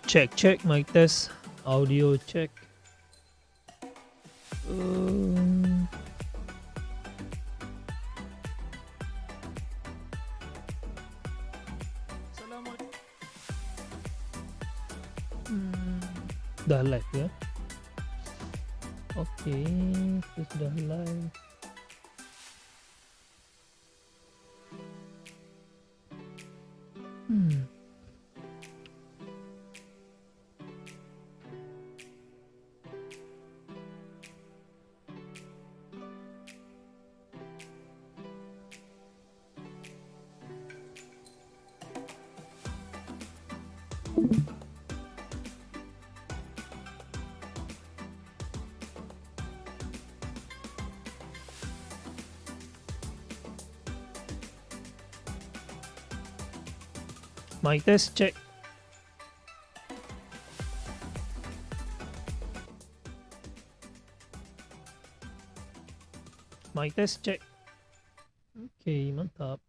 Check mic test, audio check. Dah live ya. Okey, kita sudah live. Mic test check. Mic test check. Okay, mantap.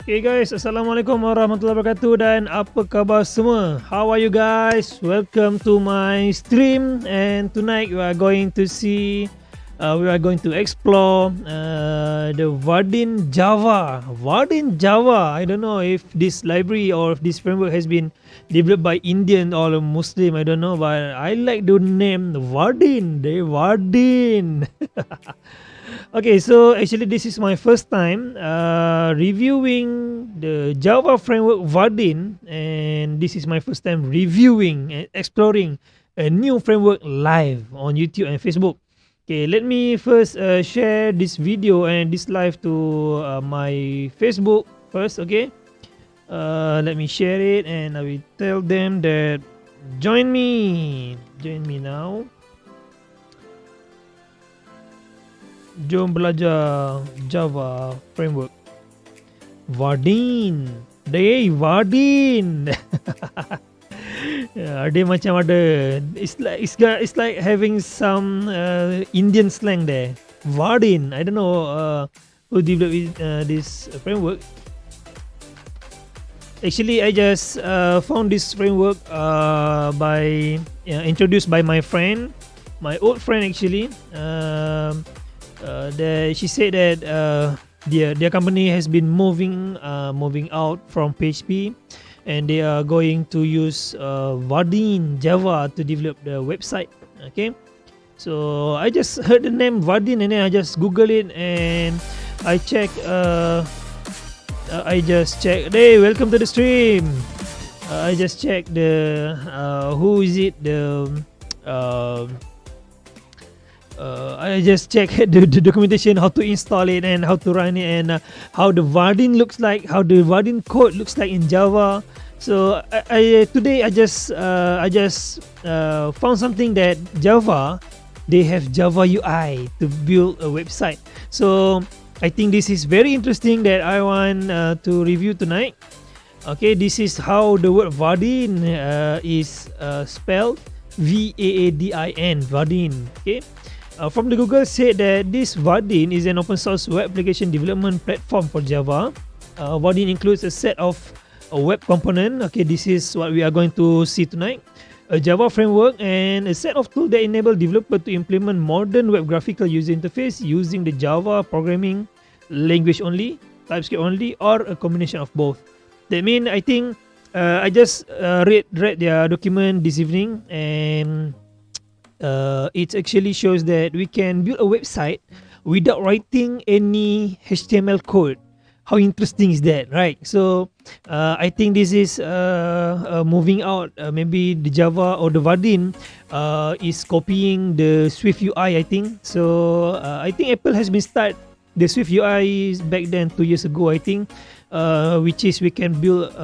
Okay guys, Assalamualaikum warahmatullahi wabarakatuh dan apa khabar semua? How are you guys? Welcome to my stream, and tonight we are going to explore the Vaadin Java. Vaadin Java. I don't know if this library or if this framework has been developed by Indian or Muslim. I don't know, but I like the name Vaadin. Vaadin. Okay, so actually this is my first time reviewing the Java framework Vaadin, and this is my first time reviewing and exploring a new framework live on YouTube and Facebook. Okay, let me first share this video and this live to my Facebook first. Okay, let me share it and I will tell them that join me now. Jom belajar Java framework Vaadin. Vaadin. Dia macam ada, it's like having some Indian slang there. Vaadin. I don't know who developed this framework. Actually, I just found this framework by introduced by my friend, my old friend actually. She said that their company has been moving out from PHP, and they are going to use Vaadin Java to develop the website. Okay, so I just heard the name Vaadin and then I just Google it and I check. Hey, welcome to the stream. I just check the who is it the. I just check the documentation, how to install it and how to run it, and how the Vaadin looks like, how the Vaadin code looks like in Java. So today I just found something that Java, they have Java UI to build a website. So I think this is very interesting that I want to review tonight. Okay, this is how the word Vaadin is spelled, Vaadin, Vaadin. Okay. From the Google said that this Vaadin is an open source web application development platform for Java. Vaadin includes a set of web component. Okay, this is what we are going to see tonight. A Java framework and a set of tools that enable developer to implement modern web graphical user interface using the Java programming language only, TypeScript only, or a combination of both. That means I think I just read their document this evening, and it actually shows that we can build a website without writing any HTML code. How interesting is that, right? So I think this is moving out. Maybe the Java or the Vaadin is copying the Swift UI, I think. So I think Apple has been start the Swift UI back then 2 years ago, I think, which is we can build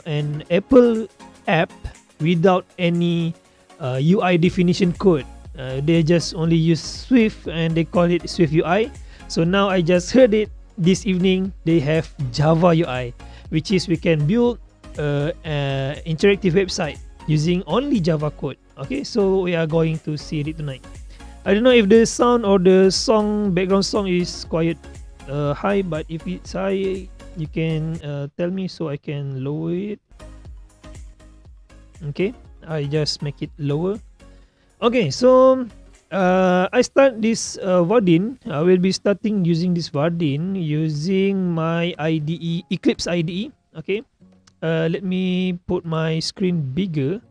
an Apple app without any UI definition code. They just only use Swift and they call it Swift UI. So now I just heard it this evening, they have Java UI, which is we can build an interactive website using only Java code. Okay, so we are going to see it tonight. I don't know if the sound or the song, background song is quiet. high, but if it's high, you can tell me so I can lower it. Okay, I just make it lower. Okay, so I start this Vaadin. I will be starting using this Vaadin using my IDE, Eclipse IDE. Okay, let me put my screen bigger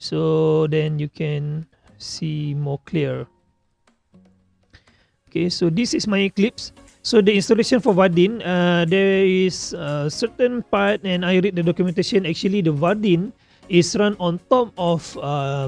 so then you can see more clear. Okay, so this is my Eclipse. So the installation for Vaadin, there is a certain part, and I read the documentation. Actually, the Vaadin is run on top of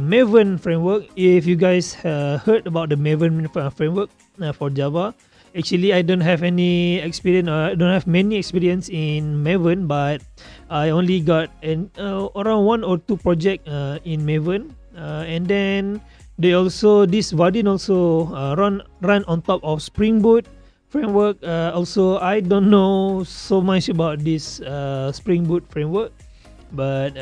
Maven framework. If you guys heard about the Maven framework for Java, actually I don't have any experience. I don't have many experience in Maven, but I only got around 1 or 2 project in Maven, and then they also this Vaadin also run on top of Spring Boot framework. Also, I don't know so much about this Spring Boot framework, but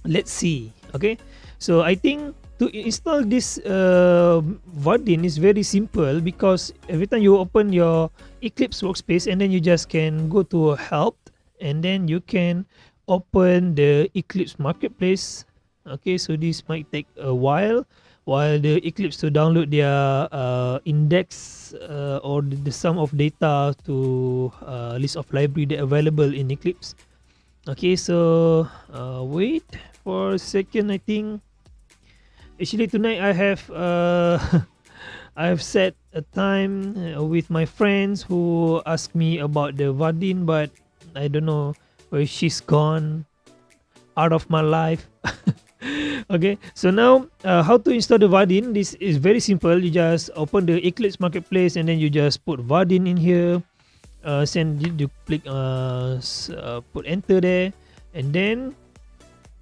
let's see. Okay, so I think to install this Vaadin is very simple, because every time you open your Eclipse workspace and then you just can go to help, and then you can open the Eclipse marketplace. Okay, so this might take a while the Eclipse to download their index or the sum of data to list of library that available in Eclipse. Okay, so wait for a second. I think actually tonight I have I have set a time with my friends who asked me about the Vaadin, but I don't know where she's gone out of my life. Okay, so now how to install the Vaadin? This is very simple. You just open the Eclipse marketplace and then you just put Vaadin in here. You click put enter there, and then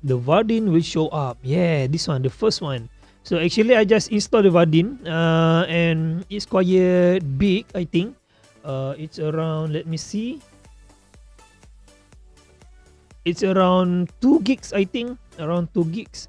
the Vaadin will show up. Yeah, this one, the first one. So actually I just installed the Vaadin, and it's quite big. I think it's around, let me see, it's around 2 gigs. I think around 2 gigs,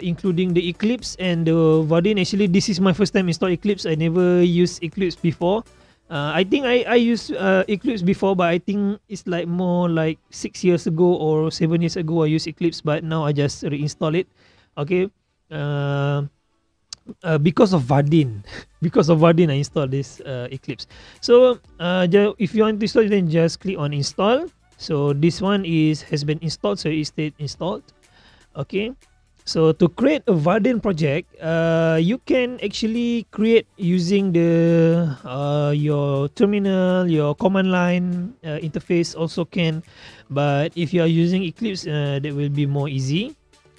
including the Eclipse and the Vaadin. Actually, this is my first time install Eclipse. I never used Eclipse before. I think I used Eclipse before, but I think it's like more like 6 years ago or 7 years ago I used Eclipse, but now I just reinstall it. Okay, because of Vaadin, because of Vaadin I installed this Eclipse. So if you want to install it, then just click on install. So this one has been installed, so it stayed installed. Okay, so to create a Vaadin project, you can actually create using the your terminal, your command line interface also can, but if you are using Eclipse, that will be more easy.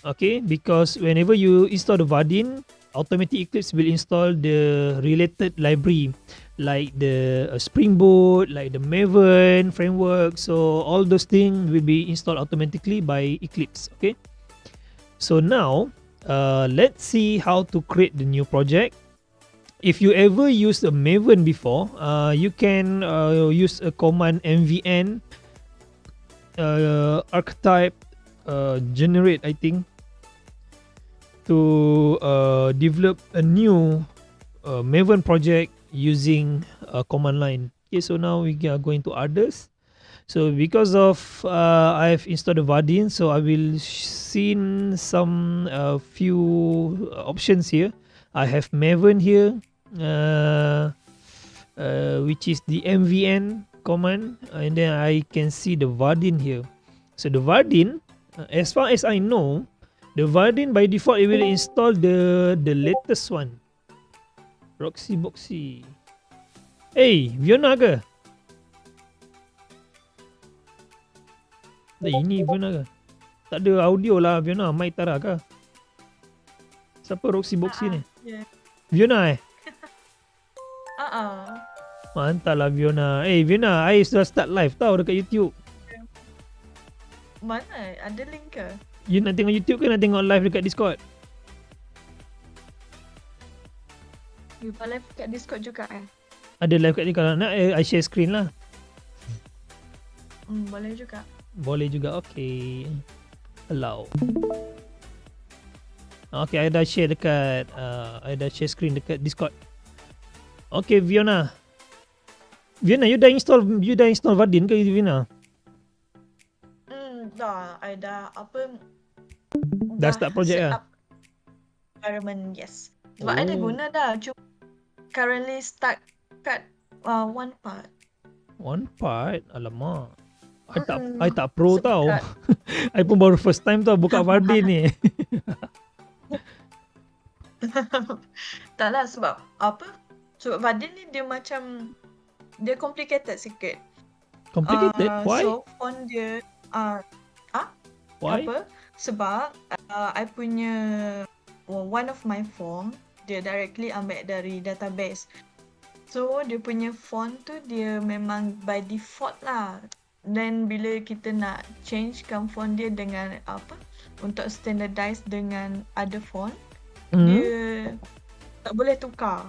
Okay, because whenever you install the Vaadin, automatic Eclipse will install the related library, like the Spring Boot, like the Maven framework. So all those things will be installed automatically by Eclipse. Okay, so now let's see how to create the new project. If you ever used a Maven before, you can use a command mvn archetype generate, I think, to develop a new Maven project using a command line. Okay, so now we are going to others. So because of I've installed the Vaadin, so I will see some few options here. I have Maven here, which is the mvn command, and then I can see the Vaadin here. So the Vaadin, as far as I know, the Vaadin by default it will install the latest one. Roxy Boxy. Hey, Fiona ke? Ini Fiona ke? Tak ada audio lah Fiona. Mai Tara ke? Siapa Roxy Boxy ni? Yeah. Fiona Mantap lah Fiona. Fiona, I sudah start live tau dekat YouTube. Mana? Ada link ke? You nak tengok YouTube ke nak tengok live dekat Discord? You live kat Discord juga Ada live kat ni. Kalau nak I share screen lah. Boleh juga. Boleh juga, okay. Allow. Okay, I dah share dekat I dah share screen dekat Discord. Okay, Fiona. Vienna, you dah install Vaadin ke Vienna? Dah, I dah Dah start project set lah? up environment, yes. Sebab I dah guna dah, cuma currently stuck kat one part. One part? Alamak. I Mm-mm. tak pro Sebab tau. kat I pun baru first time tau buka Vaadin ni. tak lah, sebab Vaadin ni dia macam dia complicated sikit. Complicated? Why? So font dia Why? sebab I punya one of my form dia directly ambil dari database. So dia punya font tu dia memang by default lah. Then bila kita nak changekan font dia dengan untuk standardize dengan other font, dia tak boleh tukar.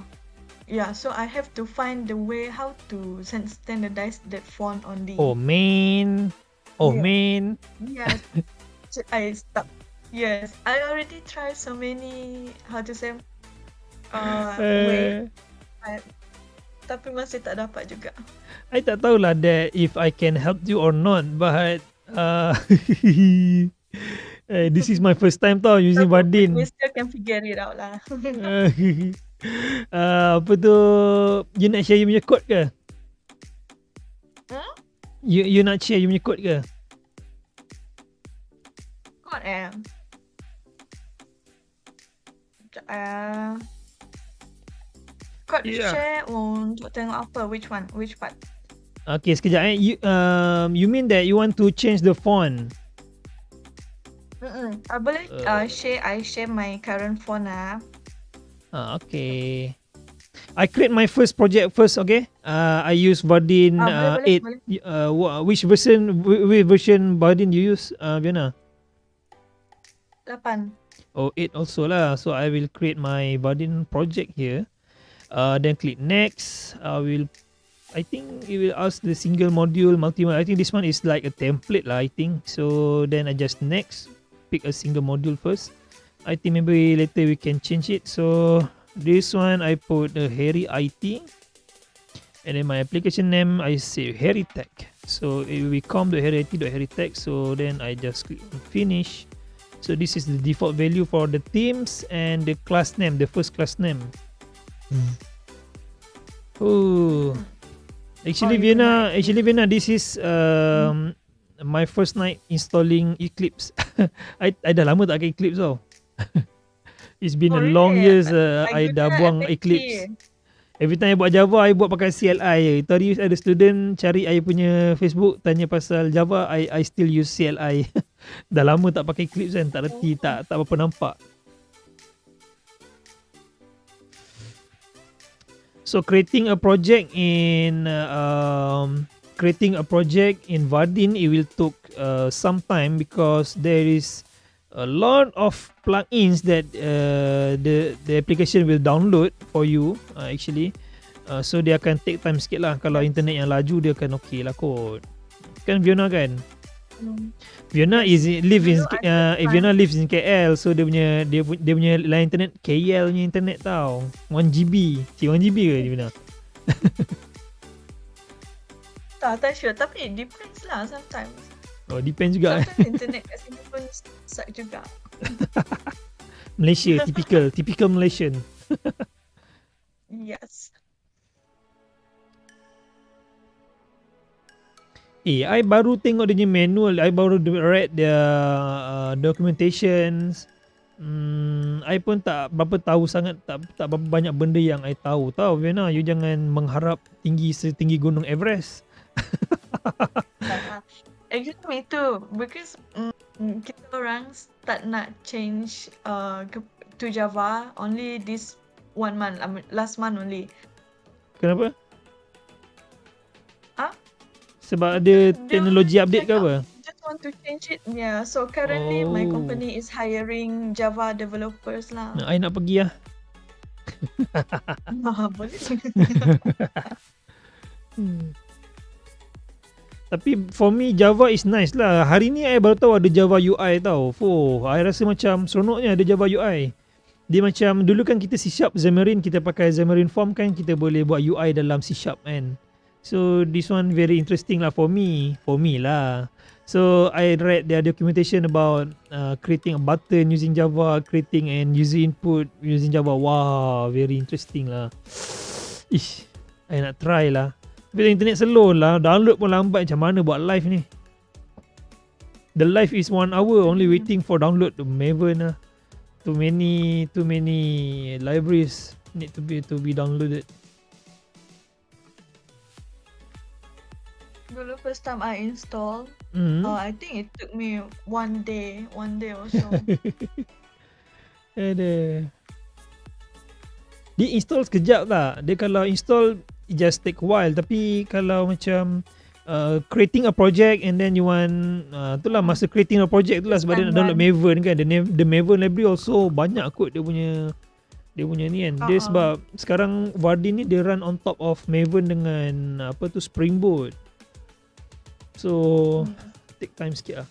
Yeah, so I have to find the way how to standardize that font only. Oh man. Yes. So I stop. Yes, I already tried so many way, tapi masih tak dapat juga. I tak tahulah that if I can help you or not, but this is my first time tau using Vaadin. We still can figure it out lah. Apa tu, you nak share you punya code ke? You nak share you punya code ke? Code Kod share untuk tengok apa? Which one? Which part? Okay, sekejap you mean that you want to change the font? Boleh I share my current font lah. Okay. I create my first project first, okay? I use Vaadin 8. Which version Vaadin you use, Vienna? 8. Oh, 8 also lah. So I will create my Vaadin project here. Then click next. I think it will ask the single module, multi-module. I think this one is like a template lah, I think. So then I just next. Pick a single module first. I think maybe later we can change it. So this one I put Harry IT. And then my application name I say Harry Tech. So it will come to Harry IT.Harry Tech. So then I just click on finish. So this is the default value for the themes and the class name, the first class name. Actually Vienna, this is my first night installing Eclipse. I dah lama tak pakai Eclipse tau. It's been a long years I dah buang Eclipse. Every time I buat Java, I buat pakai CLI je. Tadi ada student cari I punya Facebook, tanya pasal Java, I still use CLI. Dah lama tak pakai Eclipse kan, tak reti, tak apa nampak. So creating a project in Vaadin, it will take some time because there is a lot of plugins that the application will download for you actually. So dia akan take time sikit lah. Kalau internet yang laju dia akan okay lah kot. Kan Fiona kan? Fiona Fiona lives in KL, so dia punya line internet KL punya internet tau. 1GB. 1GB ke Fiona? Tak sure, tapi it depends lah sometimes. Oh, depends juga. Sometimes internet kat sini pun suck juga. Malaysia, typical Malaysian. Yes. I baru tengok dia punya manual. I baru read the documentations. I pun tak berapa tahu sangat, tak berapa banyak benda yang I tahu tau. Vienna, you jangan mengharap tinggi setinggi gunung Everest. Exactly itu, because kita orang start nak change to Java only this 1 month, last month only. Kenapa? Sebab ada teknologi update ke apa? Just want to change it. Yeah, so currently my company is hiring Java developers lah. I nak pergi lah. Boleh. Tapi for me Java is nice lah. Hari ni I baru tahu ada Java UI tau. I rasa macam seronoknya ada Java UI. Dia macam dulu kan kita C# Xamarin, kita pakai Xamarin Form kan, kita boleh buat UI dalam C# kan. So this one very interesting lah for me lah. So I read their documentation about creating a button using Java, creating and user input using Java. Wow, very interesting lah. Ish, I nak try lah. Tapi internet slow lah, download pun lambat, macam mana buat live ni? The live is 1 hour only waiting for download to Maven lah. Too many libraries need to be downloaded. Dulu first time I install, Mm. I think it took me one day or so. Ada. Dia install sekejap tak? Dia kalau install it just take a while. Tapi kalau macam creating a project and then you want itulah masa creating a project itulah sebab dia nak download Maven kan. The Maven library also banyak kot dia punya ni kan. Dia sebab sekarang Vaadin ni dia run on top of Maven dengan apa tu Spring Boot. So take time sikit lah.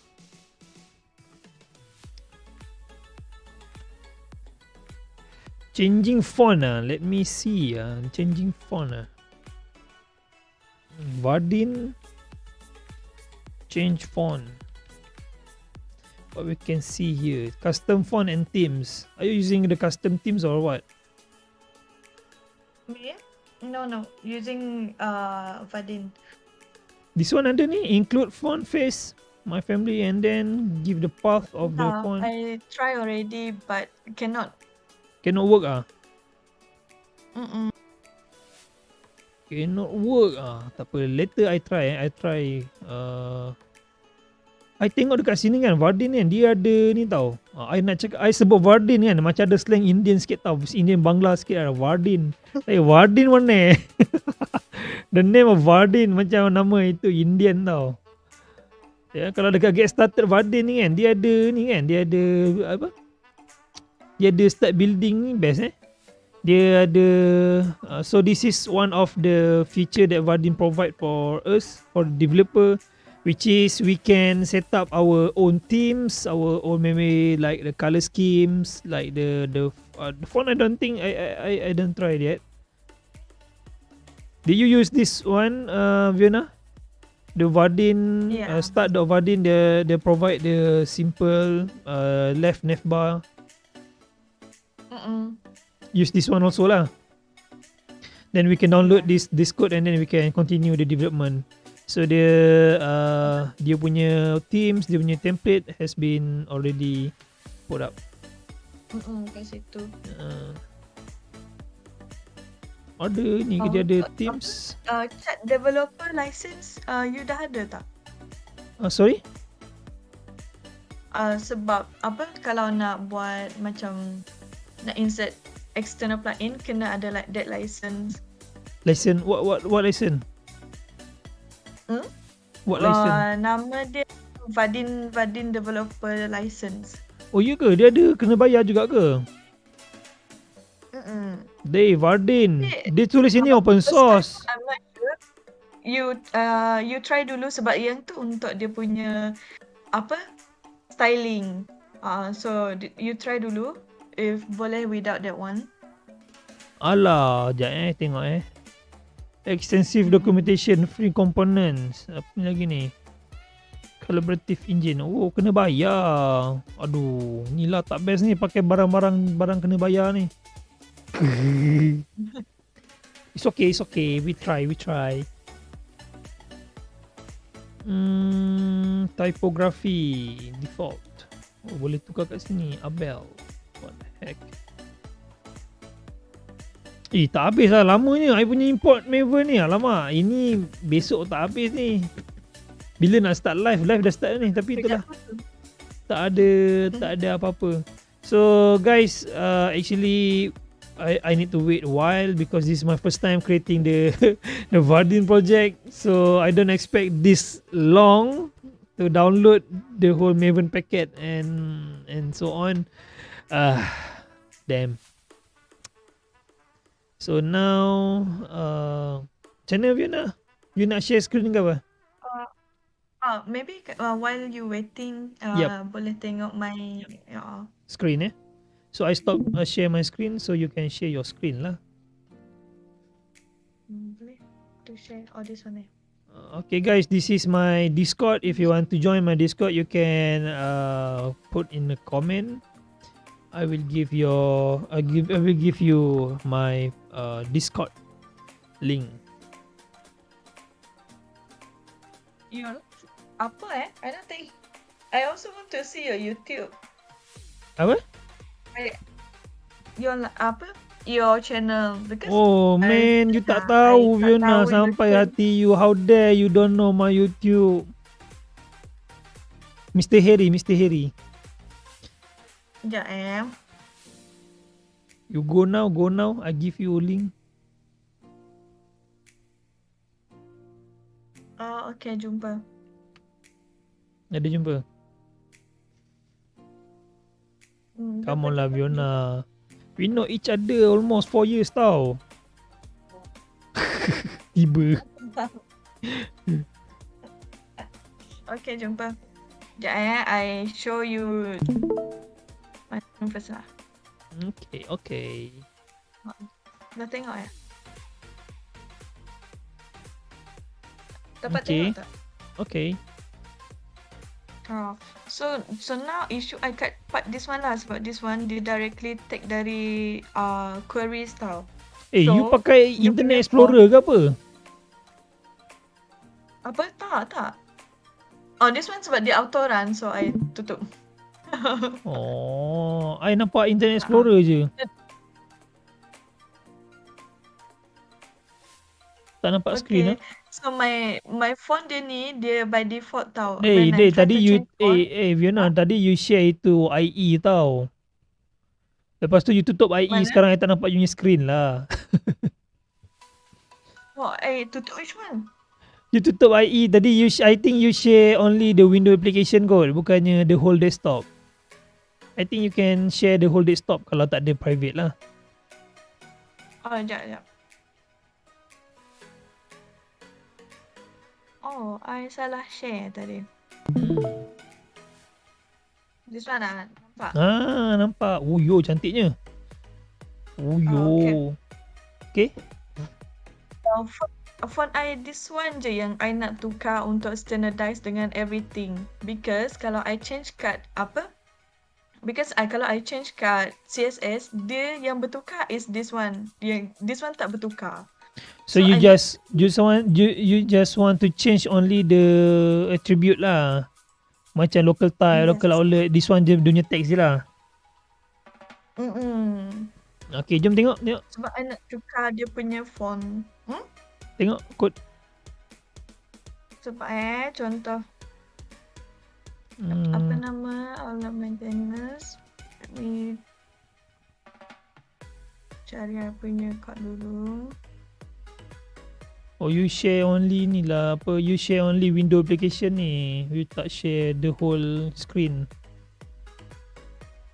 Changing font let me see changing font Vaadin change font. What we can see here, custom font and themes. Are you using the custom themes or what? Me? No, using Vaadin. This one ada ni, include font face my family and then give the path of the font. I try already but cannot work Mm-mm. Cannot work tak apa, later I try I tengok dekat sini kan Vaadin kan dia ada ni tau. I nak cakap I sebut Vaadin kan macam ada slang Indian sikit tau, Indian Bangla sikit lah Vaadin. Vaadin mana the name of Vaadin macam nama itu Indian tau. Ya, kalau dekat get started Vaadin ni kan dia ada ni kan, dia ada apa, dia ada start building ni best dia ada so this is one of the feature that Vaadin provide for us, for the developer, which is we can set up our own themes, our own maybe like the color schemes, like the font. I don't think I don't try it yet. Did you use this one, Fiona? The Vaadin start the Vaadin, they provide the simple left nav bar. Use this one also lah. Then we can download this code and then we can continue the development. So dia punya themes, dia punya template has been already put up. Kat situ. Ada ni dia ada themes. Chat developer license you dah ada tak? Sorry? Sebab apa kalau nak buat macam nak insert external plugin kena ada like that license. License what license? What license? Nama dia Vaadin developer license. Oh ya ke? Dia ada kena bayar juga ke? Vaadin. Dia tulis ini open source. I'm not sure. You try dulu sebab yang tu untuk dia punya apa? Styling. So you try dulu if boleh without that one. Alah, jap tengok extensive documentation, free components. Apa ni lagi ni? Collaborative engine. Oh, kena bayar. Aduh, ni lah tak best ni pakai barang kena bayar ni. It's okay. We try. Typography default. Oh, boleh tukar kat sini. Abel. What the heck? Tak habis lah lamanya I punya import Maven ni. Alamak, ini besok tak habis ni. Bila nak start live dah start ni. Tapi itulah tak ada apa-apa. So guys, actually I need to wait a while because this is my first time creating the the Vaadin project. So I don't expect this long to download the whole Maven packet and so on. Damn. So now macam mana you nak share screen ke apa? Maybe while you waiting boleh tengok my screen So I stop share my screen so you can share your screen lah. boleh. to share? Oh, this one eh. Okay guys, this is my Discord. If you want to join my Discord, you can put in a comment. I will give you my Discord link. Your apa eh? I don't think. I also want to see your YouTube. Apa? Your apa? Your channel because Oh man, you tak tahu I tak Fiona tahu sampai YouTube. hati you. How dare you don't know my YouTube? Mr. Harry. Sekejap You go now. I give you a link. Oh, okay, jumpa. Ada jumpa. Come on lah Fiona. We know each other almost 4 years tau. Tiba. Okay, jumpa. Sekejap I show you my phone first lah. Okay. Dah tengok Dapat Okay. tengok tak? Okay. Oh. So now issue I cut part this one lah sebab this one dia directly take dari queries tau. So, You pakai dia Internet punya Explorer ke apa? Apa? Tak. Oh, this one sebab dia auto run so I tutup. Oh, I nampak Internet Explorer je. Tak nampak screen lah. So my phone dia by default tau. Hey, When I try tadi to you change phone, Fiona, tadi you share itu IE tau. Lepas tu you tutup IE, Mana? sekarang I tak nampak you punya screen lah. Oh, tutup which one? You tutup IE tadi, I think you share only the window application kot, bukannya the whole desktop. I think you can share the whole desktop kalau tak ada private lah. Oh, sekejap. Oh, I salah share tadi. This one lah, nampak? Nampak. Oh yo, cantiknya. Oh yo. Okay. Phone I this one je yang I nak tukar untuk standardize dengan everything. Because kalau I change card kalau I change card CSS, dia yang bertukar is this one. This one tak bertukar. So you just want to change only the attribute lah. Macam local type, local outlet. This one je dunia text je lah. Okay, jom tengok. Sebab I nak tukar dia punya font. Tengok kod. Sebab contoh. Apa nama outlet maintenance. Let me cari I punya kod dulu. Oh, you share only ni lah. You share only window application ni. You tak share the whole screen.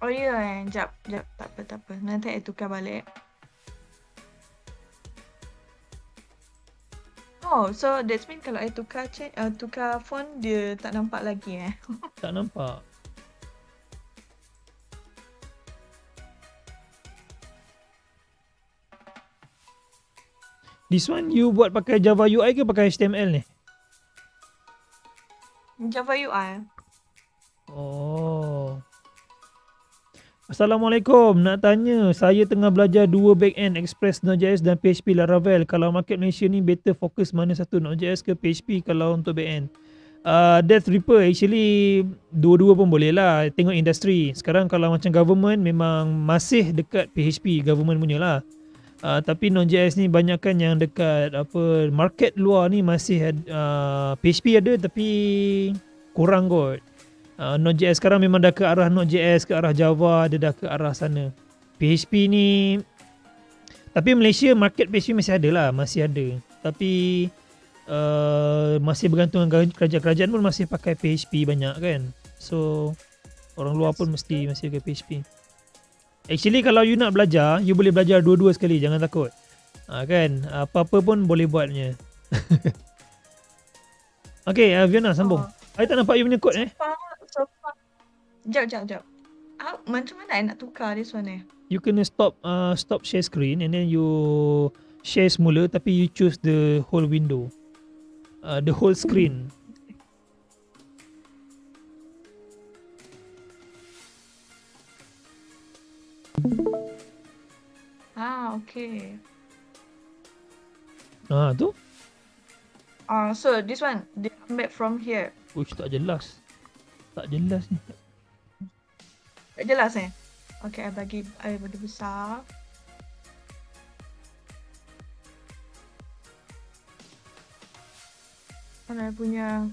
Oh ya, jap. Tak apa. Nanti I tukar balik. Oh, so that's mean kalau I tukar font dia tak nampak lagi Tak nampak. This one you buat pakai Java UI ke pakai HTML ni? Java UI. Oh. Assalamualaikum. Nak tanya, saya tengah belajar dua backend, Express Node.js dan PHP Laravel. Kalau market Malaysia ni better fokus mana satu, Node.js ke PHP kalau untuk backend? That's Reaper. Actually, dua-dua pun boleh lah. Tengok industri. Sekarang kalau macam government memang masih dekat PHP, government punya lah. Tapi Node.js ni banyakkan yang dekat market luar ni masih PHP ada tapi kurang kot. Node.js sekarang memang dah ke arah Node.js, ke arah Java, dia dah ke arah sana. PHP ni, tapi Malaysia market PHP masih ada lah, masih ada. Tapi masih bergantung dengan kerajaan-kerajaan pun masih pakai PHP banyak kan. So orang luar pun mesti masih pakai PHP. Actually kalau you nak belajar, you boleh belajar dua-dua sekali, jangan takut. Kan, apa-apa pun boleh buatnya. Okay, Fiona sambung. I tak nampak you punya kod So far. Jap. Macam mana I nak tukar this one You kena stop share screen and then you share semula tapi you choose the whole window. The whole screen. Okay. Tu. So this one, they ambil from here. Uish, tak jelas. Tak jelas ni. Tak jelas Okay, I bagi besar. Mana punya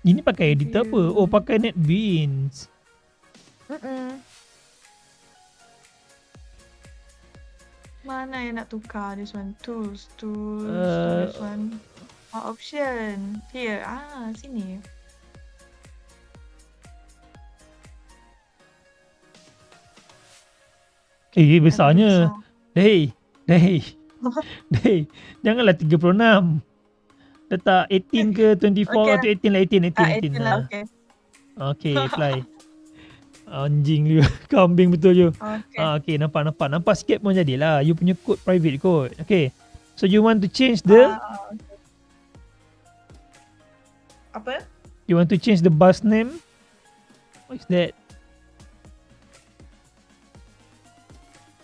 Ini pakai editor apa? Oh, pakai NetBeans. Mana yang nak tukar this one? Tools, this one. Option. Here. Sini. Besarnya. Hey. Janganlah 36. Letak 18 ke 24 Okay. atau 18 lah, 18 lah. Okay. Okay, fly. Anjing dia. Kambing betul je. Okay. Okay, nampak sikit pun jadilah. You punya code private code. Okay. So you want to change the apa? You want to change the bus name? What is that?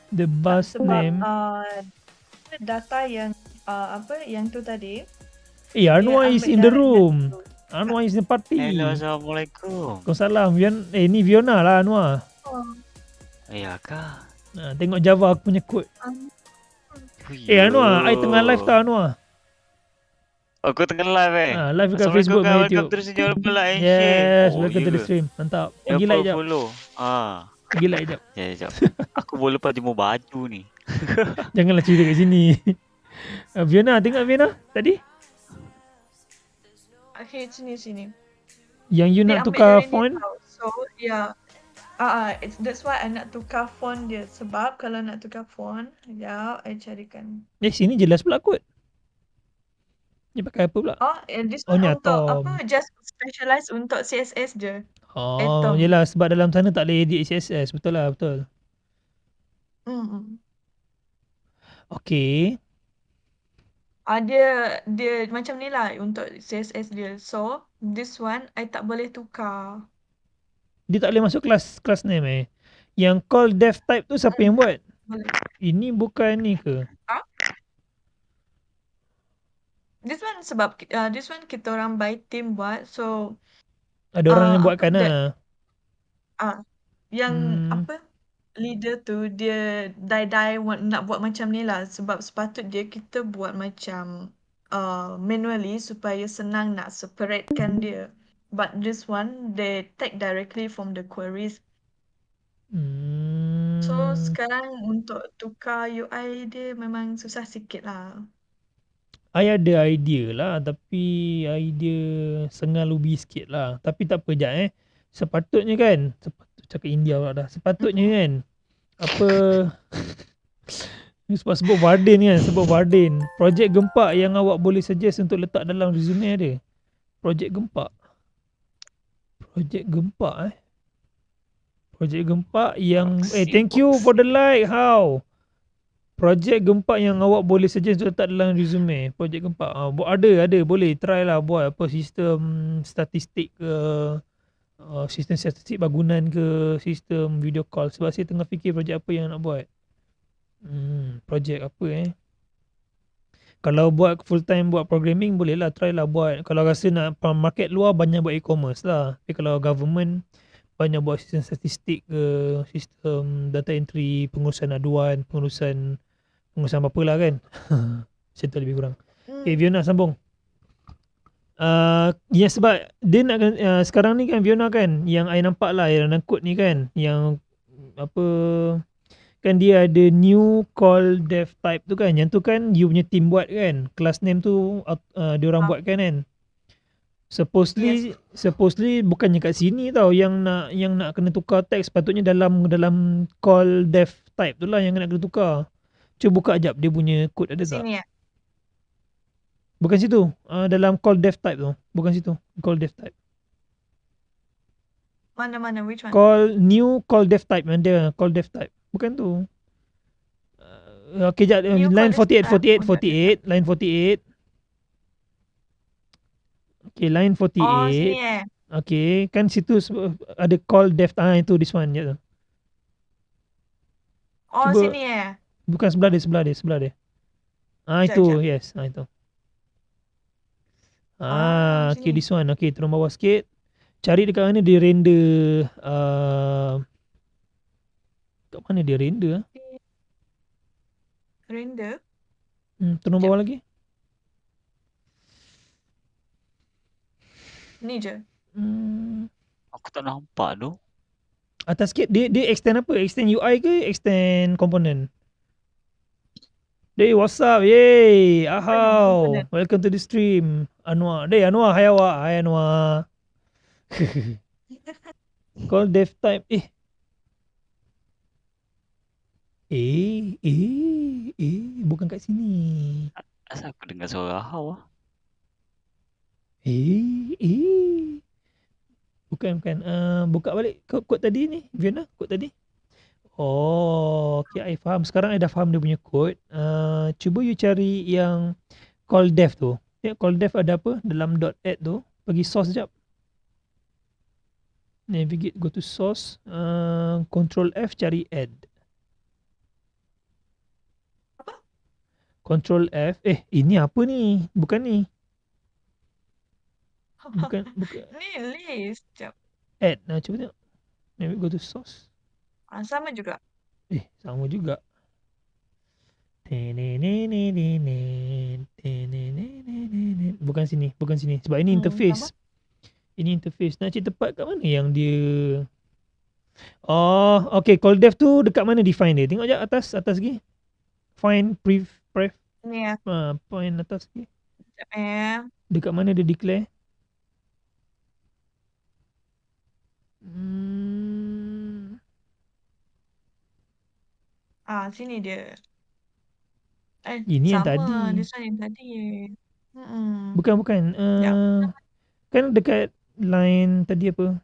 The bus name. Data yang yang tu tadi. Anwar is in the room. Anwar is in the party. Hello, Assalamualaikum. Waalaikumsalam. Ni Fiona lah Anwar. Ya kah? Tengok Java aku punya code. Anwar, I tengah live tau Anwar. Aku tengah live Live kat Facebook dan YouTube. Welcome to the stream. Jangan lupa like and share. Yes, welcome to the stream. Mantap. Pergi like jap. Follow. Pergi like jap. Jap. Aku boleh lupa jemur baju ni. Janganlah cerita kat sini. Fiona, tengok Fiona tadi? Okay, sini. Yang you nak tukar font? So, that's why I nak tukar font dia. Sebab kalau nak tukar font, I carikan. Sini jelas pula kod. Ni pakai apa pula? This one ni untuk Atom. just specialize untuk CSS je. Atom. Yelah sebab dalam sana tak boleh edit CSS. Betul lah, betul. Okay. Dia macam ni lah untuk CSS dia. So, this one I tak boleh tukar. Dia tak boleh masuk kelas name Yang call dev type tu siapa yang buat? Boleh. Ini bukan ni ke? This one sebab this one kita orang by team buat. So, Ada orang yang buatkan lah. Yang leader tu dia die nak buat macam ni lah. Sebab sepatut dia kita buat macam manually supaya senang nak separatekan dia. But this one they take directly from the queries. So sekarang untuk tukar UI dia memang susah sikit lah. I ada idea lah, tapi idea sengah lubi sikit lah. Tapi tak apa sekejap Sepatutnya kan, cakap India pula dah. Sepatutnya kan, sebut Vaadin kan, sebut Vaadin. Projek gempak yang awak boleh suggest untuk letak dalam resume ada. Projek gempak yang thank you for the like. How? Projek gempak yang awak boleh suggest untuk letak dalam resume. Projek gempak. Ada. Boleh try lah buat apa sistem statistik ke. Sistem statistik bangunan ke. Sistem video call. Sebab saya tengah fikir projek apa yang nak buat. Projek apa Kalau buat full time buat programming boleh lah. Try lah buat. Kalau rasa nak market luar banyak buat e-commerce lah. Tapi kalau government banyak buat sistem statistik ke. Sistem data entry. Pengurusan aduan. Pengurusan apa-apa lah kan. Macam tu lebih kurang. Okay, Fiona sambung. Sebab dia nak sekarang ni kan Fiona kan, yang I nampak lah yang dalam kod ni kan, yang kan dia ada new call dev type tu kan, yang tu kan you punya team buat kan, class name tu dia orang buat kan. Supposedly bukannya kat sini tau yang nak kena tukar tag. Sepatutnya dalam call dev type tu lah yang nak kena tukar. Cuba buka sekejap dia punya kod ada tak? Sini Bukan situ. Dalam call dev type tu. Bukan situ. Call dev type. Mana? Which one? New call dev type. Dia call dev type. Bukan tu. Okay, jap. New Line call 48, start 48, pun tak ada. 48. Line 48. Okay, line Oh, 48. sini eh. Okay, kan situ ada call dev. Itu this one. Jap tu. Oh, Cuba, sini eh. bukan sebelah dia, sebelah dia, sebelah dia. Jap, Itu, jap. yes. Itu. Oh, Okay, sini. this one. Okay, turun bawah sikit. Cari dekat mana dia render. Kat mana dia render? Render. Turun Jap. bawah lagi. Ni je. Aku tak nampak tu. Atas sikit. Dia extend apa? Extend UI ke extend component? Hey, what's up? Yay! Ahau! Component. Welcome to the stream. Anwar. Anwar. Hai awak. Hai Anwar. Call dev type. Bukan kat sini. Asal aku dengar suara hau lah. Bukan. Buka balik kod tadi ni. Viana, kod tadi. Oh, okay, I faham. Sekarang I dah faham dia punya kod. Cuba you cari yang call dev tu. Call dev ada apa? Dalam .add tu. Pergi source sekejap. Navigate, go to source. Control F, cari add. Apa? Control F. Ini apa ni? Bukan ni. Bukan. Ni list. Jap. Add. Cuba tengok. Navigate, go to source. Sama juga. Sama juga. Bukan sini. Sebab ini interface. Apa? Ini interface. Nak cari tempat kat mana yang dia... Oh, okay. Call dev tu dekat mana define dia? Tengok je atas lagi. Find, pref. Ni ya. Point atas lagi. Sekejap. Dekat mana dia declare? Sini dia. Ini yang sama. tadi. This one yang tadi. Bukan. Kan dekat line tadi apa?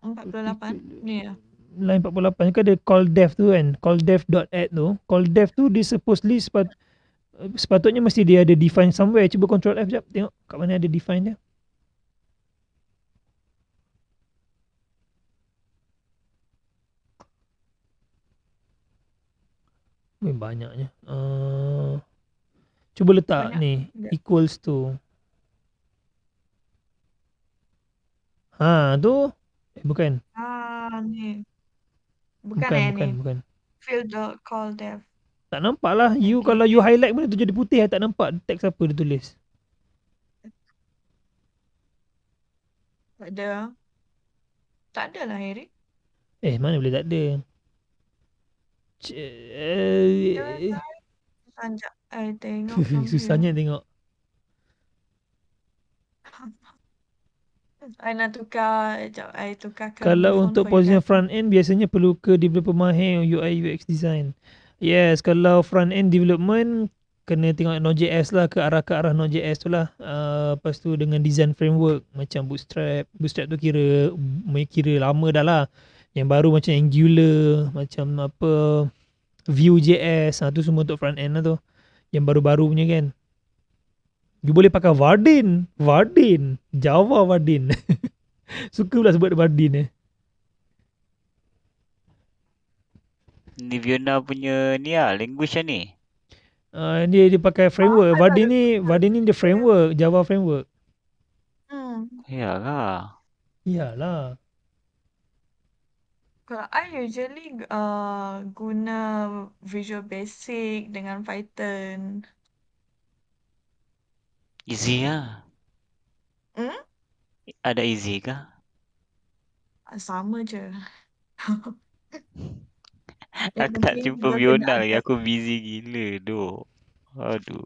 48. Ni ya. Line 48 kan ada call dev tu kan. Call dev.add tu. Call dev tu dia supposedly sepatutnya mesti dia ada define somewhere. Cuba control F jap. Tengok kat mana ada define dia. Banyaknya. Cuba letak Banyak. ni. Equals to. Tu. Bukan. Ni. Bukan. Field the call dev. Tak nampak lah. You kalau you highlight benda tu jadi putih. Tak nampak teks apa dia tulis. Tak ada lah, Harry. Mana boleh tak ada. Sanjak. I tengok from Susahnya tengok. I nak tukar. Sekejap, I tukarkan Kalau font untuk for you posisi guys. front end biasanya perlu ke developer mahir UI UX design. Yes, kalau front end development kena tengok Node.js lah, ke arah Node.js tu lah. Lepas tu dengan design framework macam Bootstrap. Bootstrap tu kira lama dah lah. Yang baru macam Angular, macam apa Vue.js, tu semua untuk front end lah tu. Yang baru-baru punya kan. You boleh pakai Vaadin Java Vaadin. Suka pula sebut Vaadin Ni Viona punya ni lah, language lah ni. Dia pakai framework. Vaadin ni dia framework, Java framework. Yalah. Kalau I usually guna Visual Basic dengan Python. Easy lah. Ada easy kah? Sama je. Aku tak jumpa Viona lagi. Aku busy gila doh. Aduh.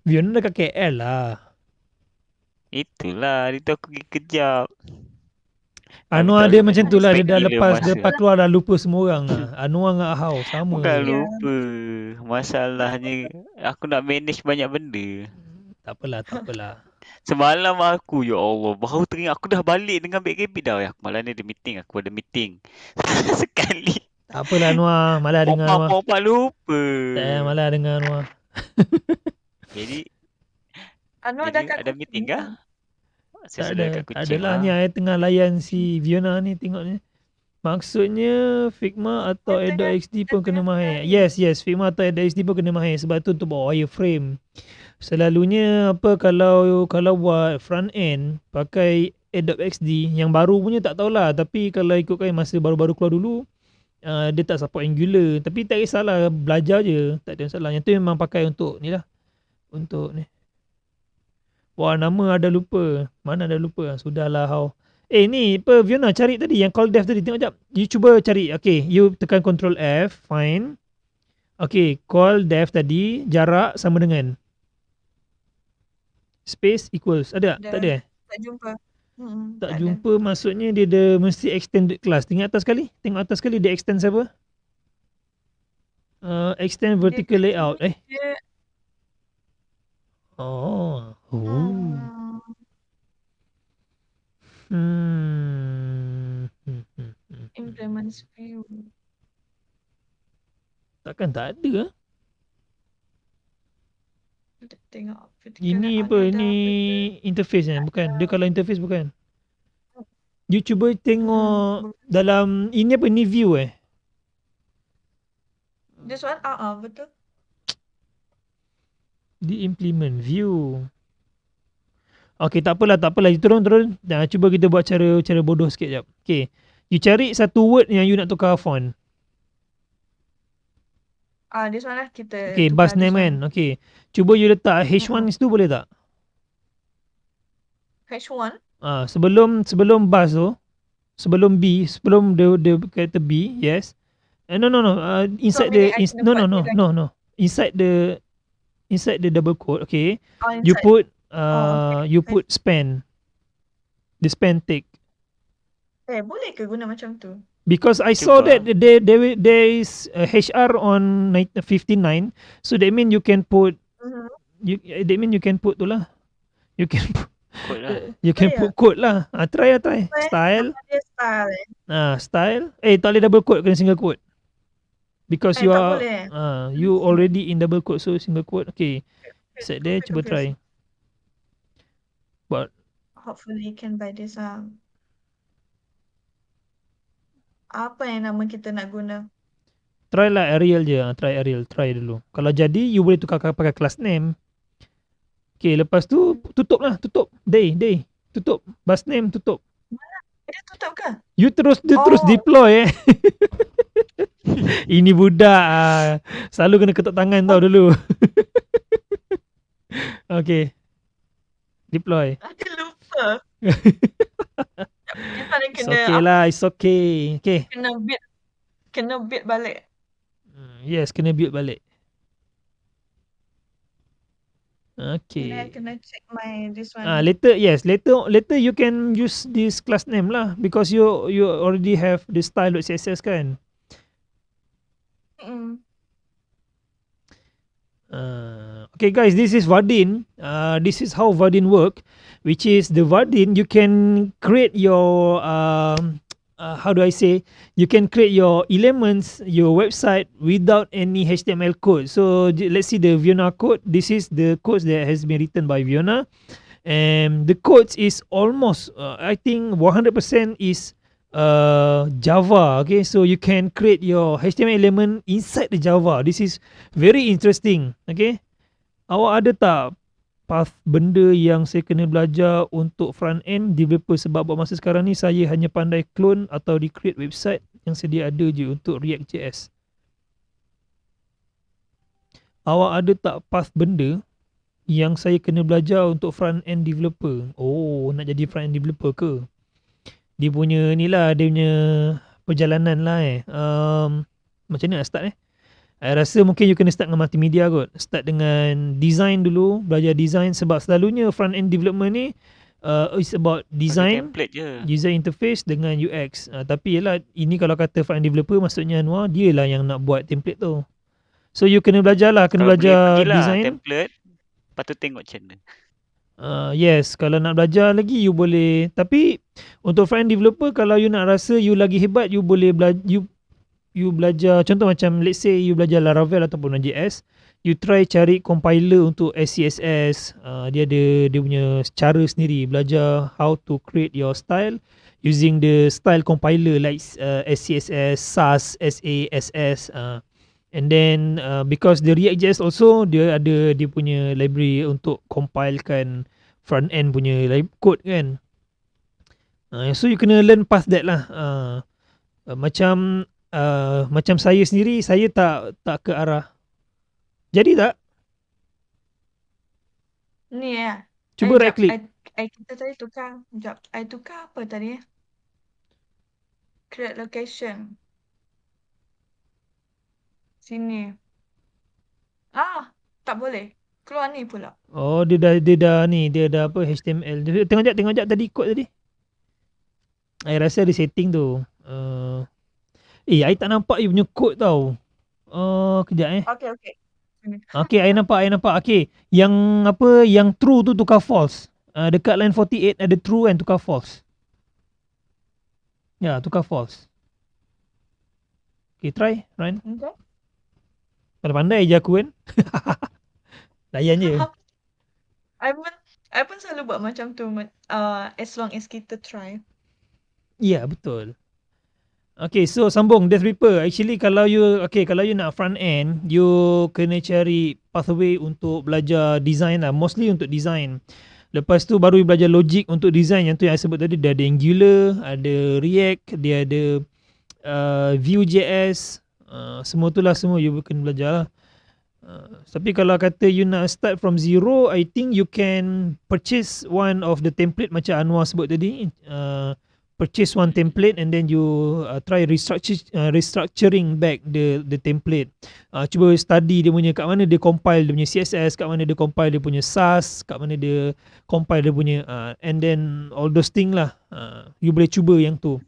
Viona dekat KL lah. Itulah. Hari tu aku pergi kejap. Anwar dia macam tu lah. Dia dah Expect lepas keluar dah lupa semua orang lah. Anwar dengan Ahau sama. Bukan lupa. Masalahnya aku nak manage banyak benda. Tak apalah. Semalam aku, ya Allah, baru teringat aku dah balik dengan beg habit dah. Aku malam ni ada meeting, Sekali Tak apalah Anwar, malah dengar Anwar. Pompa lupa. Tak payah malah dengar Anwar. Jadi Anwar dah jadi kat ada kucing meeting ke? kah? Saya Tak sudah ada, dekat tak kucing adalah lah. ni saya tengah layan si Fiona ni tengok ni. Maksudnya Figma atau Dia tengah Adobe XD pun kena mahir. cari. Yes, Figma atau Adobe XD pun kena mahir sebab tu untuk bawa wireframe. Selalunya apa kalau buat front end pakai Adobe XD yang baru punya tak tahulah, tapi kalau ikutkan masa baru-baru keluar dulu dia tak support Angular, tapi tak kisahlah, belajar je, tak ada masalah. Yang tu memang pakai untuk ni lah, untuk ni. Wah, nama ada lupa. Mana ada lupa? Sudahlah how. Ni apa Fiona cari tadi yang call dev tadi, tengok jap. You cuba cari. Okay, you tekan control F, find. Okay, call dev tadi jarak sama dengan space equals. Ada tak? Tak ada eh? Tak jumpa. Tak tak ada. jumpa maksudnya dia ada mesti extended class. Tengok atas sekali. Tengok atas sekali dia extend siapa? Extend vertical Dia layout. Dia, Oh. hmm, implements view. Takkan tak ada ah? Kita tengok vertical Ini layout apa? dia ada Ini apa ke? interface bukan? Dia kalau interface bukan? You cuba tengok Bukan. dalam ini apa? Ni view This one, betul. Di implement view. Okay, tak apalah. You turun. Dah, cuba kita buat cara bodoh sikit jap. Okay. You cari satu word yang you nak tukar font. This one lah kita Okay, tukar bus name this kan. one. Okay. Cuba you letak H1 situ boleh tak? H1. Sebelum bus tu, sebelum B, sebelum the character B, yes. No. Inside the meaning I kena buat dia lagi. no. Inside the double quote, okay. Inside. You put okay. you put span. The span tick. Boleh ke guna macam tu? Because I saw that there is a HR on 59, so that mean you can put that mean you can put tu lah. You can put Code lah. you can put code lah. Try. Style. Dia style. Style. Tak boleh double quote, kena single quote. Because you tak are boleh. you already in double quote, so single quote. Okay. Set there, cuba try. But hopefully can buy this apa yang nama kita nak guna? Try lah Arial je. Try dulu. Kalau jadi, you boleh tukar pakai class name. Okay, lepas tu tutup. Day. Tutup. Bus name tutup. Dia tutup ke? You terus deploy Ini budak selalu kena ketuk tangan tau dulu. Okay. Deploy. Aku lupa. It's okay lah. It's okay. Okay. Kena build balik. Yes, kena build balik. Okay. Kena check this one. Later you can use this class name lah, because you already have the style.css kan. Okay guys, this is Vaadin. This is how Vaadin work, which is the Vaadin you can create your how do I say, you can create your elements, your website without any HTML code. So let's see the Fiona code. This is the code that has been written by Fiona, and the codes is almost I think 100% is Java. Okay, so you can create your HTML element inside the Java. This is very interesting. Okay, awak ada tak path benda yang saya kena belajar untuk front end developer, sebab buat masa sekarang ni saya hanya pandai clone atau recreate website yang sedia ada je untuk React.js. Awak ada tak path benda yang saya kena belajar untuk front end developer? Nak jadi front end developer ke? Dia punya ni lah, dia punya perjalanan lah macam ni nak start I rasa mungkin you kena start dengan multimedia kot. Start dengan design dulu, belajar design, sebab selalunya front end development ni it's about design, user interface dengan UX. Tapi yalah, ini kalau kata front end developer, maksudnya Anwar, dia lah yang nak buat template tu. So you kena belajar lah, kena kalau belajar design. Template, lepas tu tengok channel. Yes, kalau nak belajar lagi you boleh. Tapi untuk front end developer, kalau you nak rasa you lagi hebat, you boleh you belajar, contoh macam let's say you belajar Laravel ataupun Node.js, you try cari compiler untuk SCSS, dia ada dia punya cara sendiri, belajar how to create your style using the style compiler like SCSS, SAS, SASS, and then because the React.js also dia ada dia punya library untuk compilekan front end punya code kan. So you kena learn past that lah. Macam saya sendiri, saya tak ke arah. Jadi tak? Ni ya. Cuba right Jap, click. kita tadi tukar. Jap, I tukar apa tadi ya? Create location. Sini. Tak boleh. Keluar ni pula. Oh, dia dah ni, dia dah apa HTML. Tengok jap tadi kod tadi. I rasa ada setting tu. I tak nampak you punya kod tau. Kejap Okay. Okay, I nampak. Okay, yang apa, yang true tu tukar false. Dekat line 48 ada true and tukar false. Ya, tukar false. Okay, try, Ryan. Okay. Pandai je aku kan. Layan je. I pun selalu buat macam tu as long as kita try. Ya, betul. Okay, so sambung Death Reaper. Actually kalau you nak front end, you kena cari pathway untuk belajar design lah. Mostly untuk design. Lepas tu baru you belajar logic untuk design. Yang tu yang I sebut tadi, dia ada Angular, ada React, dia ada Vue.js. Semua tu lah, semua you kena belajar lah. Tapi kalau kata you nak start from zero, I think you can purchase one of the template macam Anwar sebut tadi. Purchase one template and then you try restructuring back the template. Cuba study dia punya kat mana dia compile dia punya CSS, kat mana dia compile dia punya SAS, kat mana dia compile dia punya and then all those thing lah. You boleh cuba yang tu.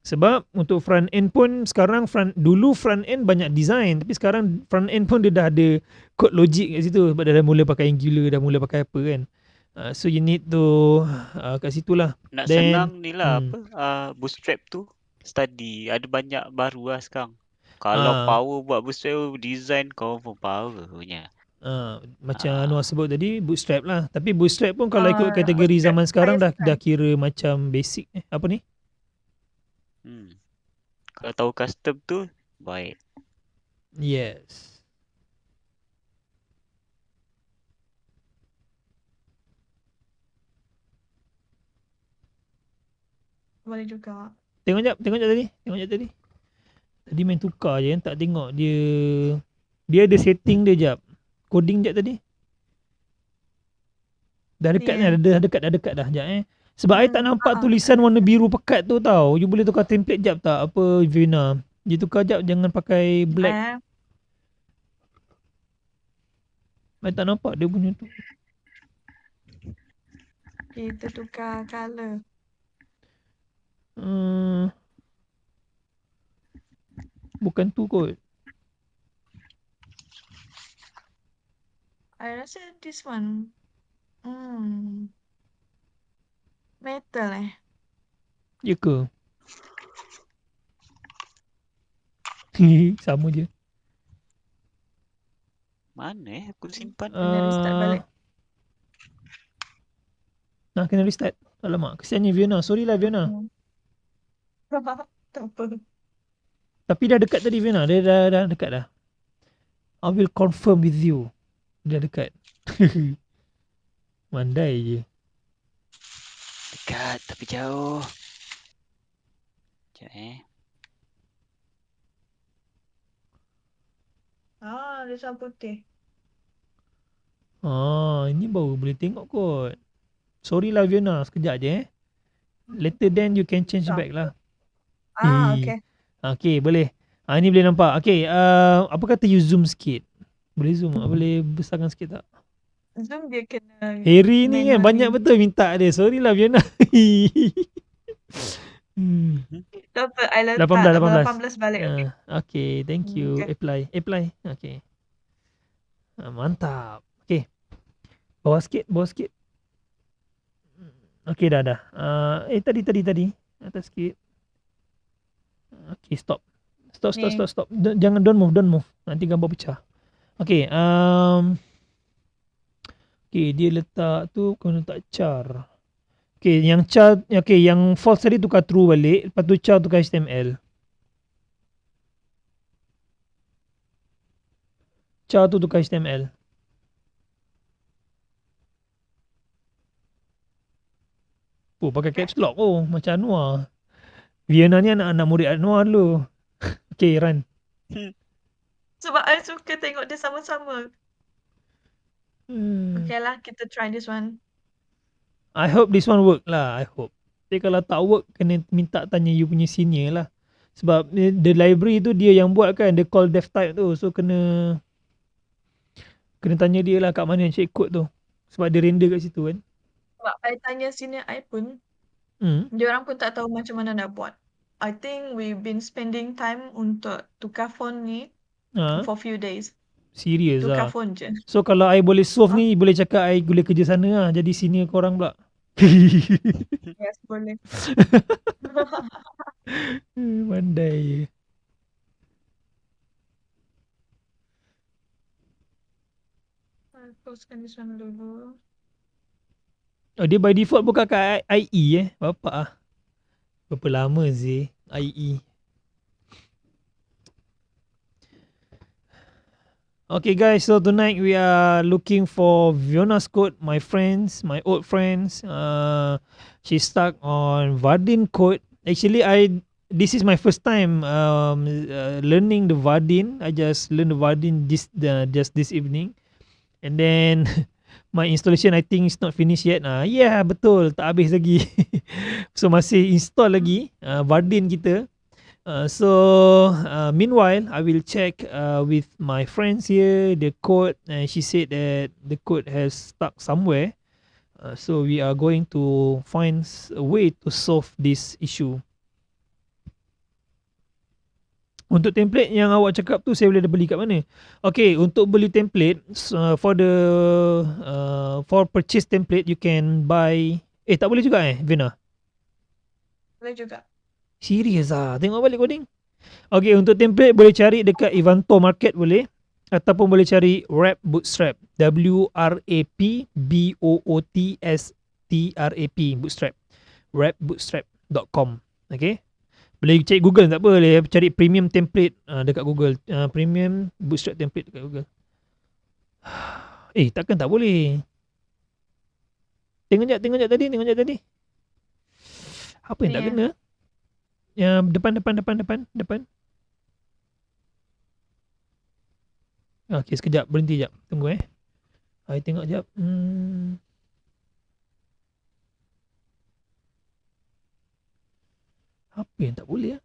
Sebab untuk front end pun sekarang dulu front end banyak design, tapi sekarang front end pun dia dah ada code logic kat situ sebab dia dah mula pakai Angular, dah mula pakai apa kan. So you need to kat situ lah. Nak senang ni lah bootstrap tu study. Ada banyak baru lah sekarang. Kalau power buat bootstrap design confirm power punya. Macam Anwar sebut tadi, bootstrap lah. Tapi bootstrap pun kalau ikut kategori zaman sekarang dah kira macam basic. Apa ni? Kalau tahu custom tu baik. Yes. Boleh juga. Tengok jap tadi. Tadi main tukar je kan, tak tengok dia ada setting dia jap. Coding jap tadi. Dah dekat ni, dah dekat dah jap Sebab I tak nampak tulisan warna biru pekat tu tau. You boleh tukar template jap tak? Apa Vina? You tukar jap, jangan pakai black. I tak nampak dia punya tu. Kita tukar color. Bukan tu kot. I rasa this one. Metal Ya ke? Sama je. Mana aku simpan? Kena restart balik. Kena restart. Alamak, kesiannya Fiona. Sorry lah Fiona. Tak apa. Tapi dah dekat tadi Fiona. Dia dah dekat dah. I will confirm with you. Dia dekat. Mandai je. Dekat tapi jauh. Sekejap Dia sama putih. Ini baru boleh tengok kot. Sorry lah Fiona. Sekejap je Later then you can change back lah. Okay. Okay, boleh. Ni boleh nampak. Okay, apa kata you zoom sikit? Boleh zoom tak? Boleh besarkan sikit tak? Zoom dia kena Harry ni kan banyak betul minta dia. Sorry lah Fiona. Tak apa, I letak 18 balik. Okay, thank you. Okay. Apply. Okay. Mantap. Okay. Bawah sikit. Okay, dah. Tadi. Atas sikit. Okay, stop. Ni. Stop. Jangan, don't move. Nanti gambar pecah. Okay, okay, dia letak tu kau letak char. Okay, yang char, okay, yang false tadi tukar true balik, lepas tu char tukar HTML. Char tu tukar HTML. Oh, pakai caps lock. Oh, macam Anwar. Vienna ni anak-anak murid Anwar dulu. Okay, run. Sebab I suka tengok dia sama-sama. Hmm. Okay lah, kita try this one. I hope this one work lah. I hope. Tapi kalau tak work, kena minta tanya you punya senior lah. Sebab the library tu dia yang buat kan. Dia call dev type tu. So kena tanya dia lah kat mana check code tu. Sebab dia render kat situ kan. Sebab I tanya senior I pun, Hmm. diorang pun tak tahu macam mana nak buat. I think we've been spending time untuk tukar font ni Ha? for few days. Serius Tukar lah. font je. So kalau I boleh solve Ah. ni, boleh cakap I boleh kerja sana lah. Jadi senior korang pula. Yes, boleh. Pandai je. I'll postkan this one dulu. Oh, dia by default buka kat IE Bapak ah. Berapa lama sih IE. Okay guys, so tonight we are looking for Fiona's code, my old friends. She's stuck on Vaadin code. Actually, this is my first time learning the Vaadin. I just learned the Vaadin just this evening, and then my installation I think is not finished yet. Yeah, betul, tak habis lagi. So masih install lagi Vaadin kita. Meanwhile, I will check with my friends here the code, and she said that the code has stuck somewhere. So we are going to find a way to solve this issue. Untuk template yang awak cakap tu, saya boleh beli kat mana? Okay, untuk beli template for purchase template you can buy. Tak boleh juga Vina? Boleh juga. Serius tengok balik coding. Okay, untuk template boleh cari dekat Evanto Market boleh, ataupun boleh cari Wrap Bootstrap, WRAP Bootstrap, wrapbootstrap.com. Okay, boleh cari Google, tak apa, boleh cari premium template dekat Google, premium bootstrap template dekat Google. Takkan tak boleh. Tengok jap tadi. Apa yang tak kena? Yang depan. Okay, sekejap, berhenti jap. Tunggu I tengok jap. Apa yang tak boleh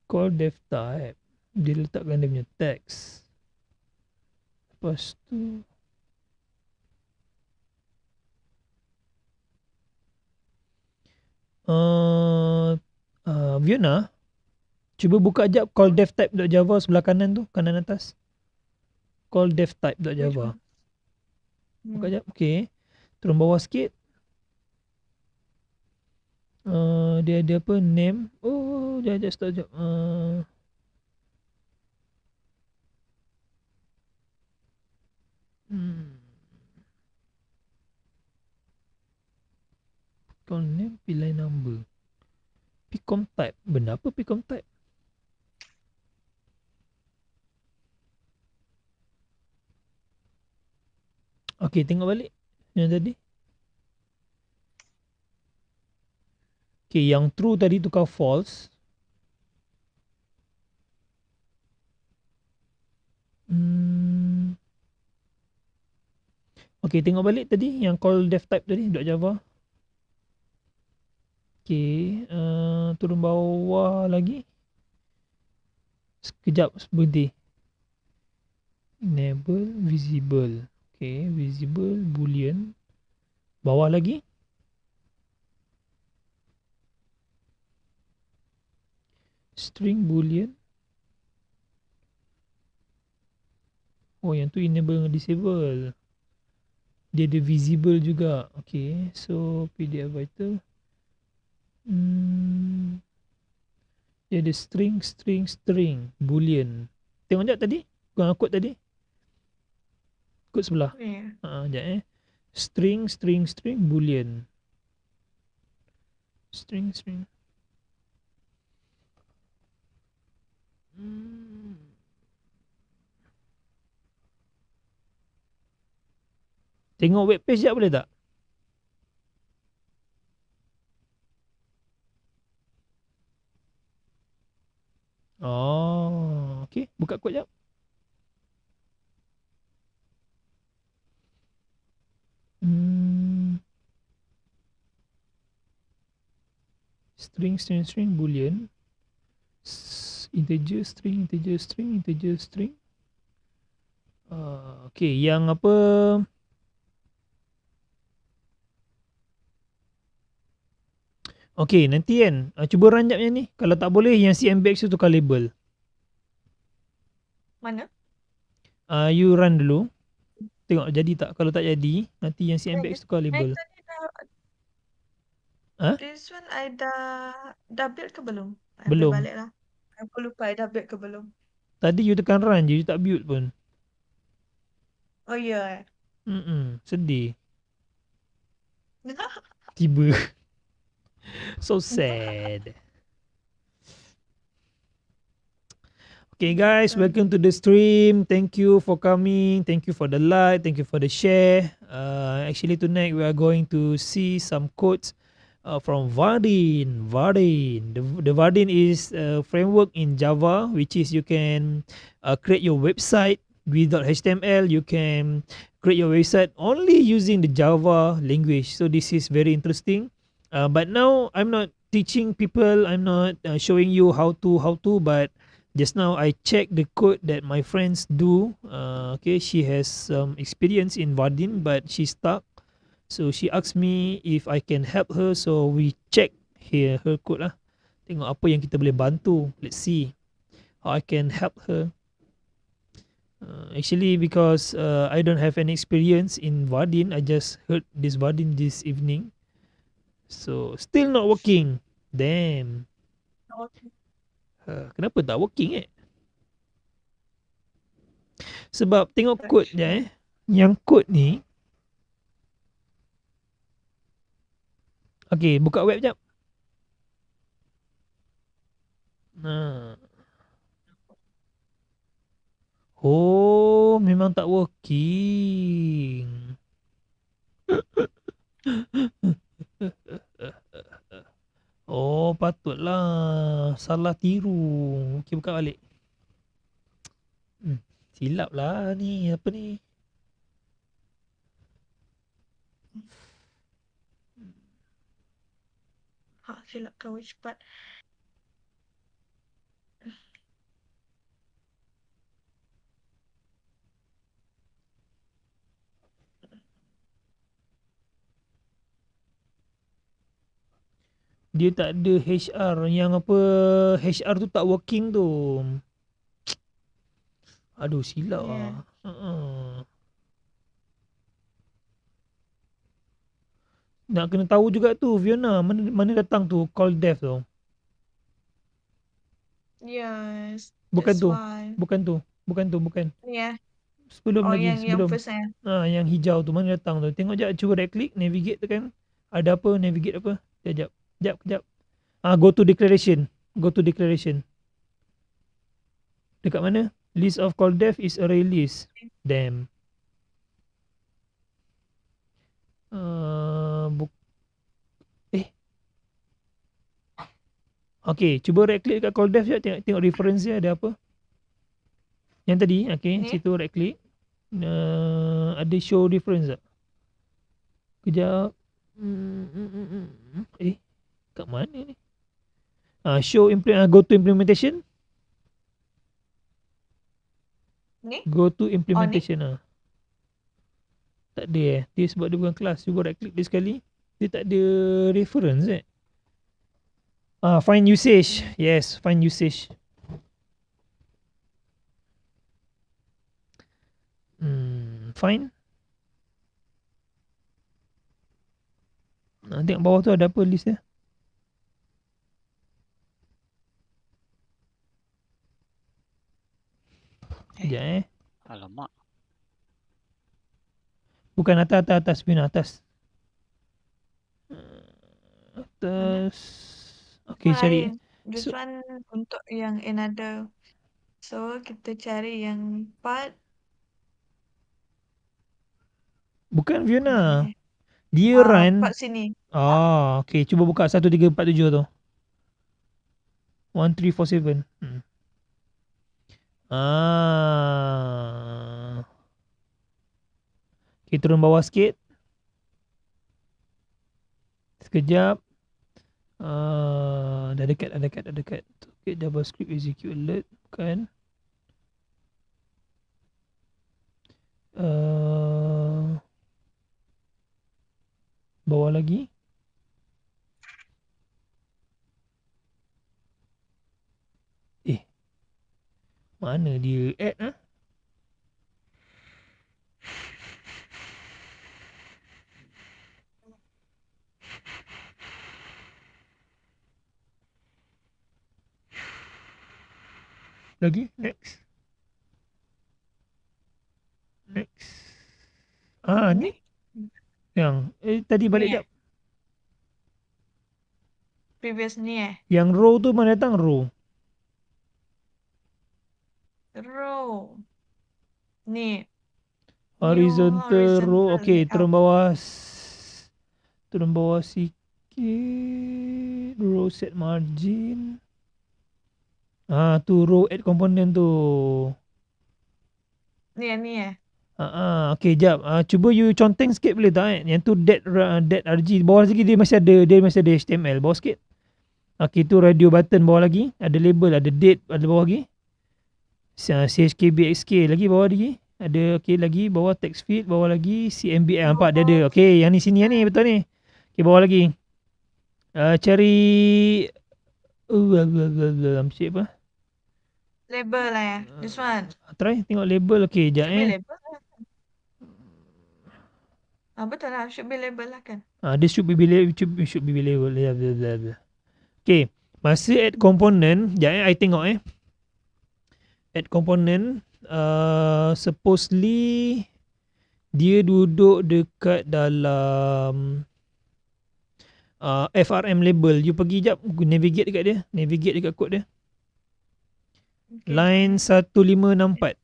Call dev type. Dia letakkan dia punya text. Lepas tu Fiona, cuba buka jap call dev type.java sebelah kanan tu, kanan atas. Call dev type.java. Buka jap. Okay, turun bawah sikit. Dia ada apa, name. Oh, jap stop jap. Call name, pilih number. Picom type. Benda apa Picom type? Okay, tengok balik yang tadi. Okay, yang true tadi tukar false. Okay, tengok balik tadi yang call dev type tadi .java. Okay, turun bawah lagi. Sekejap, berhenti. Enable visible. Okay, visible boolean. Bawah lagi. String boolean. Oh, yang tu enable dengan disable. Dia ada visible juga. Okay, so PDF writer. Dia ada string, boolean. Tengok jap tadi. Kod tadi. Kod sebelah. Ya. Sekejap String, boolean. String. Tengok web page jap boleh tak? Oh, okay. Buka kod jap. String, boolean. Integer, string. Okay, yang apa? Okay, nanti kan cuba run jap yang ni. Kalau tak boleh, yang CMBX tu tukar label. Mana? You run dulu. Tengok jadi tak. Kalau tak jadi, nanti yang CMBX tukar label. Tadi Ha? this one I dah build ke belum? I Belum. balik lah. Aku lupa I dah build ke belum. Tadi you tekan run je, you tak build pun. Oh ya. Sedih. Tiba. So sad. Okay guys, welcome to the stream. Thank you for coming. Thank you for the like. Thank you for the share. Actually tonight we are going to see some quotes from Vaadin. The Vaadin is a framework in Java, which is you can create your website without HTML. You can create your website only using the Java language. So this is very interesting. But now I'm not teaching people. I'm not showing you how to. But just now I checked the code that my friends do. Okay, she has some experience in Vaadin, but she's stuck. So she asked me if I can help her. So we check here her code lah. Tengok apa yang kita boleh bantu. Let's see how I can help her. Actually, because I don't have any experience in Vaadin, I just heard this Vaadin this evening. So still not working. Damn. Kenapa tak working Sebab tengok kod je Yang kod ni. Okay, buka web jap. Oh, memang tak working. Oh, patutlah. Salah tiru. Okay, buka balik. Silap lah ni. Apa ni? Silap kau which part? Dia tak ada HR. Yang apa, HR tu tak working tu. Aduh, silap lah. Nak kena tahu juga tu, Fiona. Mana datang tu call dev tu. Yes. Bukan That's tu. why. Bukan. Yeah. Sebelum lagi. Yang first eh. Yang hijau tu mana datang tu. Tengok jap, cuba right click, navigate tekan. Ada apa, navigate apa. Kejap. Go to declaration. Dekat mana? List of call dev is array list. Damn. Okay, cuba right click dekat call dev je. Tengok reference dia ada apa. Yang tadi, okay, situ right click. Ada show reference tak? Kejap. Kat mana ni? Go to implementation. Ni? Go to implementation. Tak ada Dia sebab dia bukan kelas. Cuba right click dia sekali. Dia tak ada reference find usage. Yes, find usage. Find. Tengok bawah tu ada apa list dia. Sekejap Alamak. Bukan atas pin atas. Mana? Atas. Okay, Yang cari. lain. This So, one untuk yang another. So, kita cari yang part bukan Fiona. mana Dia run. part sini. Okay. Cuba buka 1347 tu. 1347. Okay, turun bawah sikit. Sekejap. Dah dekat. Okay, JavaScript execute alert. Bukan. Bawah lagi. Mana dia add Lagi. Next. Ni. Yang tadi balik Ni jap. Previous ni Yang row tu mana datang row? Row. Ni. Horizontal row. Okay, layout. turun bawah sikit. Row set margin. Tu row add component tu. Ni Okay, jap. Cuba you conteng sikit boleh tak Yang tu that RG. Bawah lagi dia masih ada HTML. Bawah sikit. Okay, tu radio button bawah lagi. Ada label, ada date, ada bawah lagi. CHKBXK lagi bawah lagi. Ada lagi bawah text field, bawah lagi CMBL. Nampak dia ada. Okay, yang ni sini yang ni betul ni. Okay, bawah lagi. Cari apa? Label lah This one. Try tengok label. Okay, jap Should be label lah. Betul lah. Should be label lah kan. This should be label. Okay, masa add component, jap I tengok add component. Supposedly dia duduk dekat dalam FRM label. You pergi jap, navigate dekat dia. Navigate dekat kod dia. Okay, Line 1564.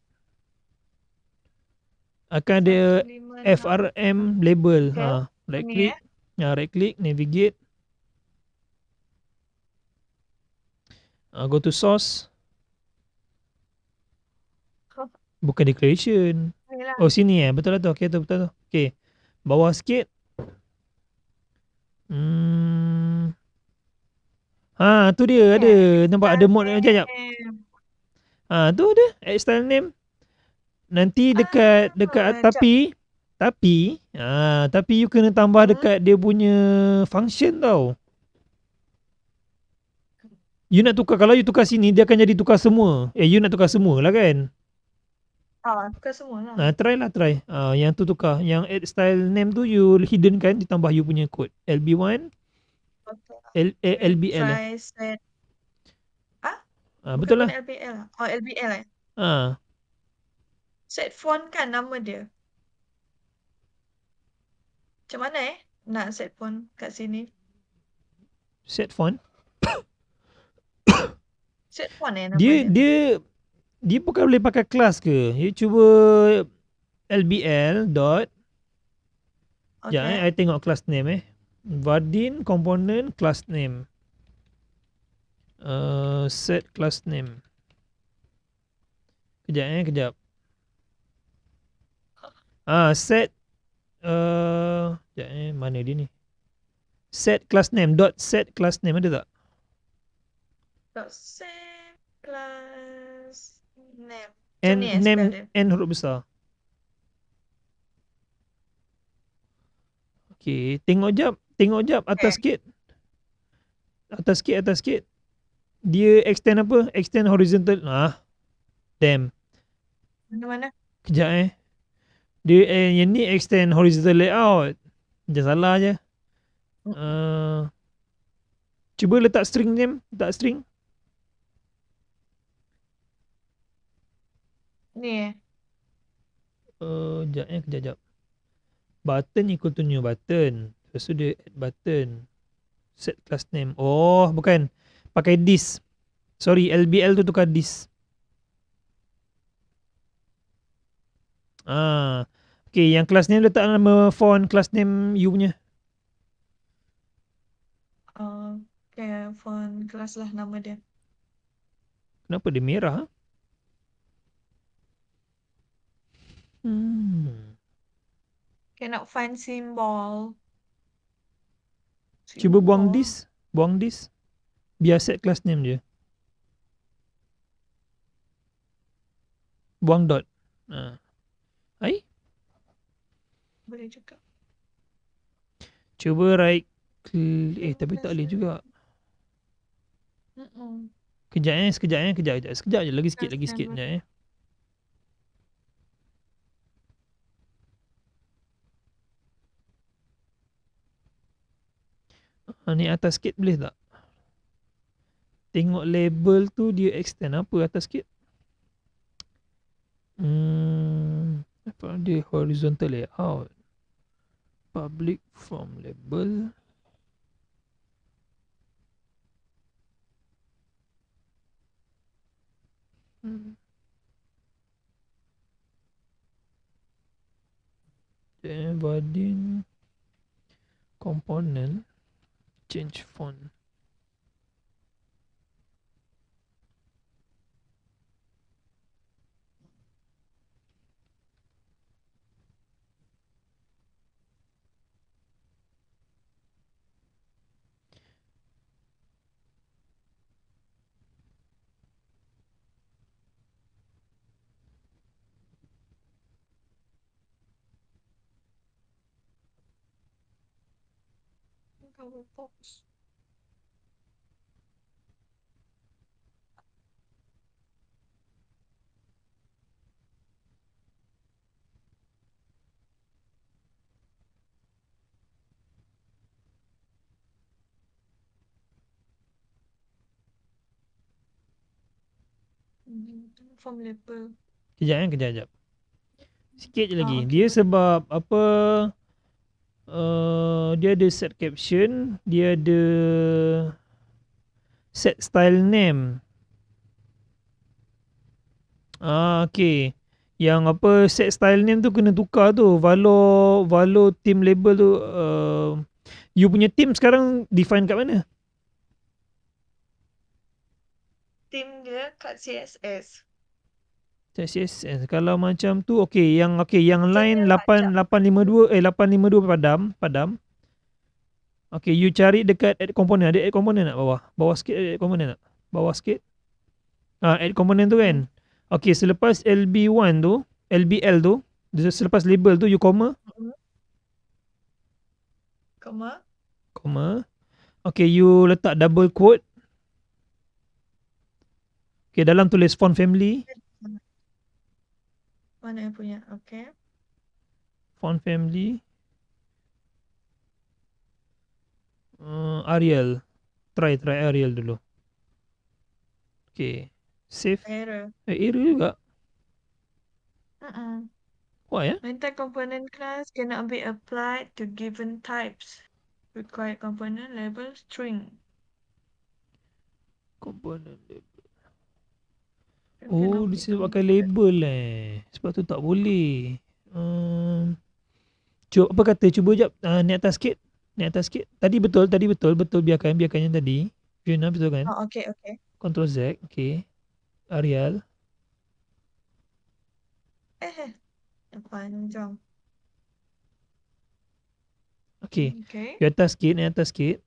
Akan ada 1564. FRM label. Okay. Right Ni click. Right click, navigate. Go to source. Bukan declaration. Inilah. Oh, sini betul lah tu. Okay, tu betul tu. Okay, bawah sikit. Tu dia ada. Nampak ada mode jap. Tu ada add style name. Nanti dekat tapi you kena tambah dekat dia punya function tau. You nak tukar, kalau you tukar sini dia akan jadi tukar semua. You nak tukar semua lah kan. Tukar semua lah. Try. Yang tu tukar. Yang add style name tu you hidden kan, ditambah you punya code LB1. LBL. Try set. Betul lah. LBL. LBL Set font kan nama dia. Macam mana nak set font kat sini? Set font. Set font nama dia. Dia bukan boleh pakai kelas ke? You cuba LBL dot. I tengok class name Vaadin component class name. Set class name. Kejap. Set mana dia ni? Set class name dot set class name ada tak? Dot set class name. N huruf besar. Okay, tengok jap atas sikit. Atas sikit. Dia extend apa? Extend horizontal. Damn. Mana? Kejap Dia yang ni extend horizontal layout. Macam salah je. Cuba letak string name, letak string. Ni Kejap. Button equal to new button. Lepas tu dia add button. Set class name. Oh, bukan. Pakai this. Sorry, LBL tu tukar this. Okay, yang class name letak nama font class name you punya. kayak font kelas lah nama dia. Kenapa dia merah? Cannot find symbol. Cuba buang Symbol. this. Buang this. Biar set class name je. Buang dot. Hai? Boleh juga. Cuba right click. Tapi tak boleh juga. Sekejap je. Lagi sikit. Sekejap. Ni atas sikit boleh tak? Tengok label tu dia extend apa atas sikit? Apa dia horizontal layout. Public form label. Vaadin component change font. Cover box. Form label. Kejap. Sikit je lagi. Okay, Dia boleh. sebab apa? Dia ada set caption, dia ada set style name. Okay. Yang apa set style name tu kena tukar tu. Valo team label tu. You punya team sekarang define kat mana? Team dia kat CSS. CSS. Kalau macam tu okay, yang line Kena 852 padam. Okay, you cari dekat add component. Ada add component nak bawah? Bawah sikit ada add component nak? Bawah sikit. Add component tu kan. Okay, selepas LB1 tu, LBL tu, selepas label tu you comma. Okay, you letak double quote. Okay, dalam tulis font family. Mana yang punya? Okay. Font family. Arial. Try Arial dulu. Okay. Save. Error. Error juga. Why Entire component class cannot be applied to given types. Required component label string. Component label. Oh, disebabkan label sebab tu tak boleh. Cuba apa kata? Cuba jap naik atas sikit. Tadi betul biarkan yang tadi. Fiona betul kan? Okay. Control Z, okay. Arial. Panjang. Okay. Okay. Naik atas sikit.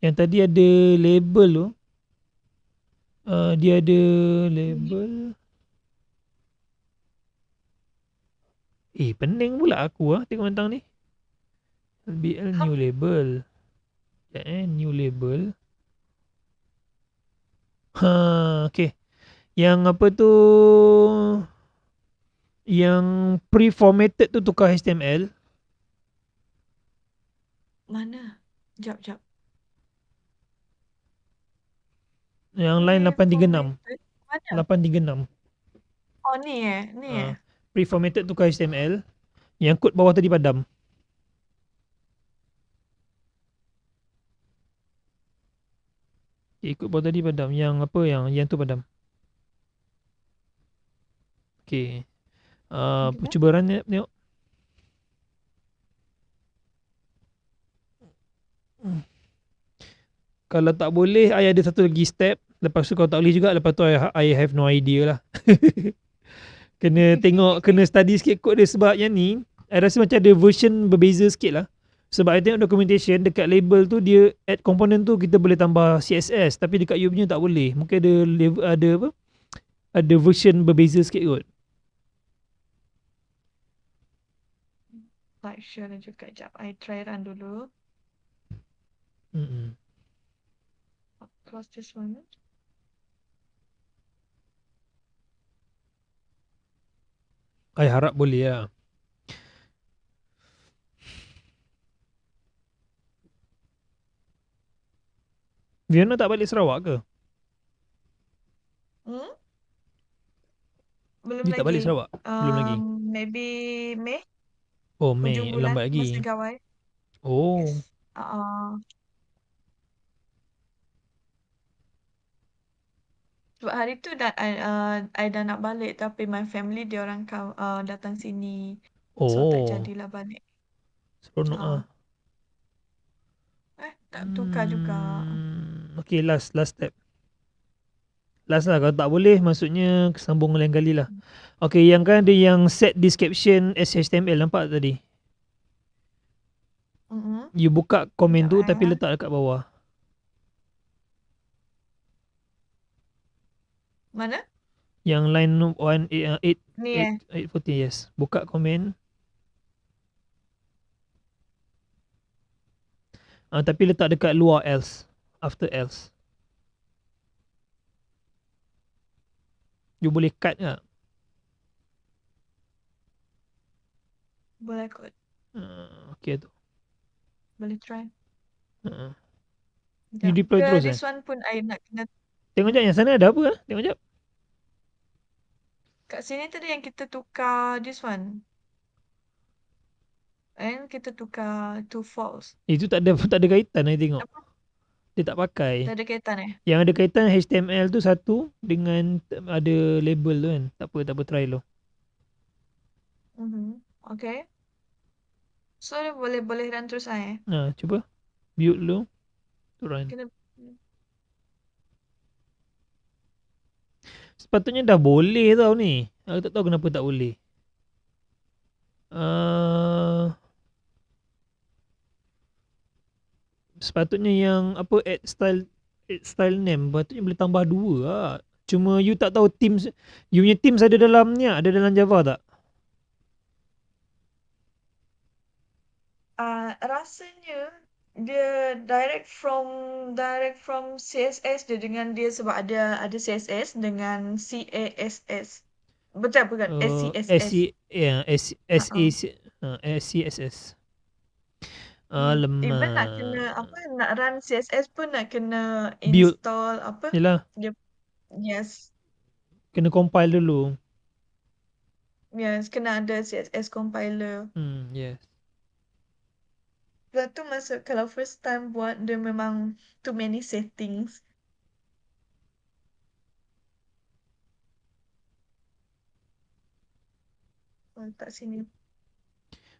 Yang tadi ada label tu. Dia ada label. Pening pula aku tengok tentang ni. LBL new label. New label. Okay. Yang apa tu? Yang pre-formatted tu tukar HTML. Mana? Jap. Yang lain 836. Pre-formatted. Mana? 836. Oh, ni eh? Pre-formatted tukar HTML. Yang kod bawah tadi padam. Okay, kod bawah tadi padam. Yang apa yang tu padam. Okay. Okay. Cuba run tengok. Kalau tak boleh, I ada satu lagi step. Lepas tu kalau tak boleh juga, lepas tu I have no idea lah. Kena tengok, kena study sikit kod dia. Sebab yang ni, I rasa macam ada version berbeza sikit lah. Sebab I tengok documentation, dekat label tu dia add component tu kita boleh tambah CSS. Tapi dekat you punya tak boleh. Mungkin ada ada apa? Ada version berbeza sikit kot. Tak sure lah juga. Jap, I try run dulu. Close this one. I harap boleh lah. Fiona tak balik Sarawak ke? Belum Dia tak balik lagi. Sarawak? Belum lagi. Maybe Mei. Oh, Hujung Mei. bulan. Lambat Masa lagi. gawai. Oh. Yes. Sebab hari tu I dah nak balik. Tapi my family dia orang datang sini. So tak Oh. jadilah balik. Seronok lah. Tak tukar juga. Okay, last step. Last lah, kalau tak boleh maksudnya sambung lain kali lah. Okay, yang kan ada yang set description as HTML, nampak tadi? You buka komen tu tapi letak dekat bawah. Mana? Yang line 8 Ni 840, yes. Buka komen. Tapi letak dekat luar else. After else. You boleh cut tak? Boleh kot. Okay tu. Boleh try. You deploy terus this one pun I nak kena. Tengok jap yang sana ada apa lah. Tengok jap. Kat sini tadi yang kita tukar this one. And kita tukar to false. Itu tak ada kaitan I tengok. Apa? Dia tak pakai. Tak ada kaitan Yang ada kaitan HTML tu satu dengan ada label tu kan. Tak apa try lo. Okay. So dia boleh run terus Cuba build lo tu run. Sepatutnya dah boleh tau ni. Aku tak tahu kenapa tak boleh. Sepatutnya yang apa add style name patutnya boleh tambah 2 lah. Cuma you tak tahu teams, you punya teams ada dalamnya, ada dalam Java tak? Rasanya dia direct from CSS dia dengan dia sebab ada CSS dengan CASS. Betul bukan? SCSS. SCSS. Even nak kena nak run CSS pun nak kena build. install apa? Yalah. Yes. Kena compile dulu. Yes, kena ada CSS compiler. Yes. Lepas tu kalau first time buat dia memang too many settings. Letak sini.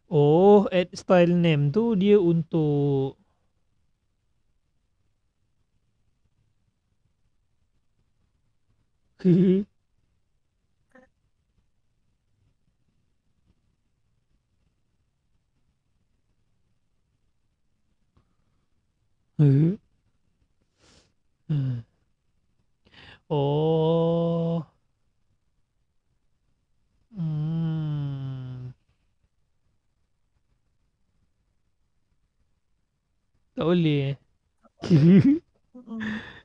Oh, add style name tu dia untuk Oh. Tak boleh.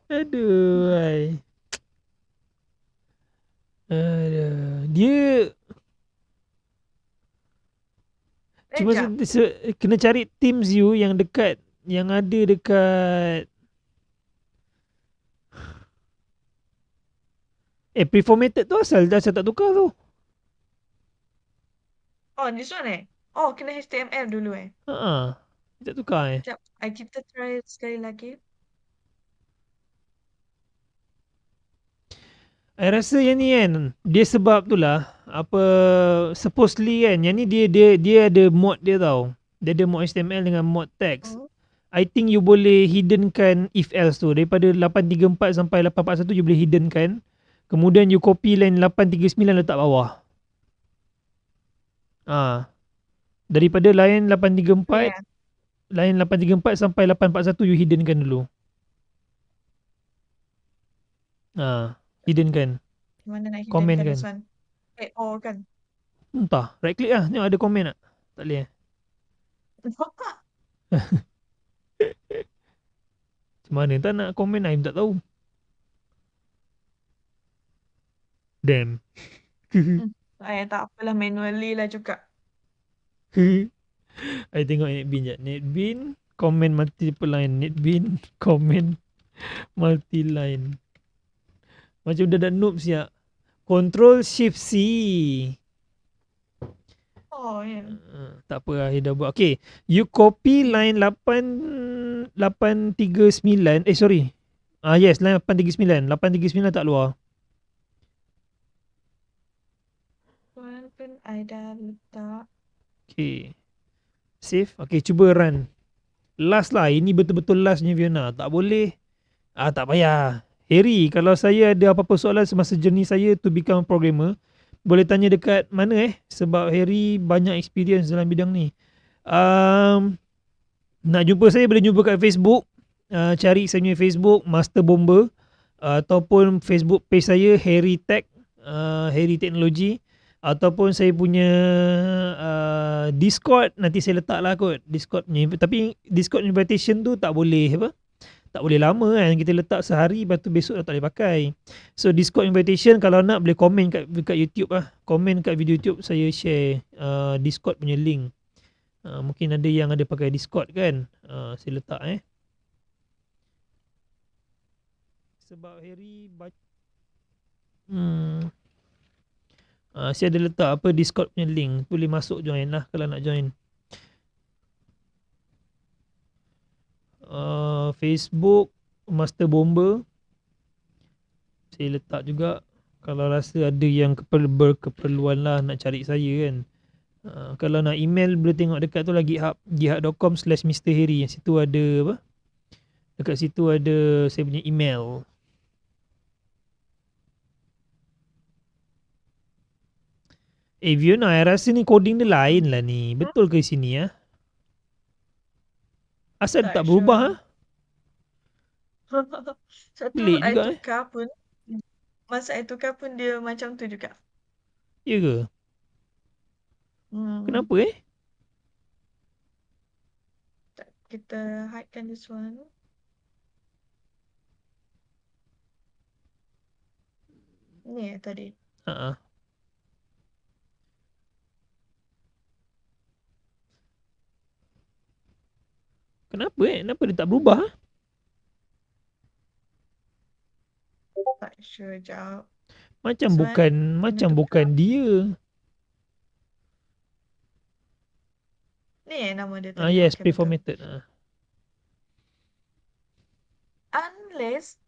Aduh, Dia Cuma jap. kena cari Teams you yang dekat, yang ada dekat preformatted tu asal tak tukar tu. Oh, this one Oh, kena HTML dulu Tak tukar Jap, kita try sekali lagi. I rasa yang ni kan, dia sebab tu lah, apa, supposedly kan, yang ni dia ada mod dia tau. Dia ada mod HTML dengan mod text. Oh. I think you boleh hiddenkan if else tu. Daripada 834 sampai 841 you boleh hiddenkan. Kemudian you copy line 839 letak bawah. Daripada line 834, Yeah. line 834 sampai 841 you hiddenkan dulu. Hiddenkan. Mana nak Comment hiddenkan kan. this one? Kan? Entah, right click lah. Tengok ada komen tak? Tak boleh Macam mana tak nak komen, I tak tahu. Damn. Tak apalah, manually lah juga. I tengok Netbin jap. Netbin comment multiple line. Netbin comment multi line. Macam dah noob siap. Control Shift C. Oh, ya. Tak apa lah, dah buat. Okay, you copy line 839. Sorry. Yes, line 839. 839 tak luar. Pun I dah letak. Okay. Save. Okay, cuba run. Last lah. Ini betul-betul lastnya Fiona. Tak boleh. Tak payah. Harry, kalau saya ada apa-apa soalan semasa journey saya to become programmer, boleh tanya dekat mana sebab Harry banyak experience dalam bidang ni. Nak jumpa saya boleh jumpa kat Facebook. Cari saya punya Facebook Master Bomber, ataupun Facebook page saya Harry Tech, Harry Teknologi, ataupun saya punya Discord nanti saya letak lah kot Discord punya. Tapi Discord invitation tu tak boleh tak boleh lama kan, kita letak sehari lepas tu besok dah tak boleh pakai. So Discord invitation kalau nak boleh komen kat YouTube lah. Komen kat video YouTube saya share Discord punya link. Mungkin ada yang ada pakai Discord kan. Saya letak sebab Harry saya ada letak apa Discord punya link. Boleh masuk join lah kalau nak join. Facebook Master Bomber saya letak juga. Kalau rasa ada yang berkeperluan lah nak cari saya kan. Kalau nak email boleh tengok dekat tu lah github.com/mrharry. Situ ada apa, dekat situ ada saya punya email. Fiona, I rasa ni coding dia lain lah ni. Betul ke sini Asal tak berubah Satu Pelik I juga tukar pun, masa I tukar pun dia macam tu juga. Ya ke? Kenapa Kita hidekan this one. Ni tadi. Kenapa Kenapa dia tak berubah Tak sure jap. Macam bukan dia. Ni nama dia tadi. Yes, Okay, preformatted. Unless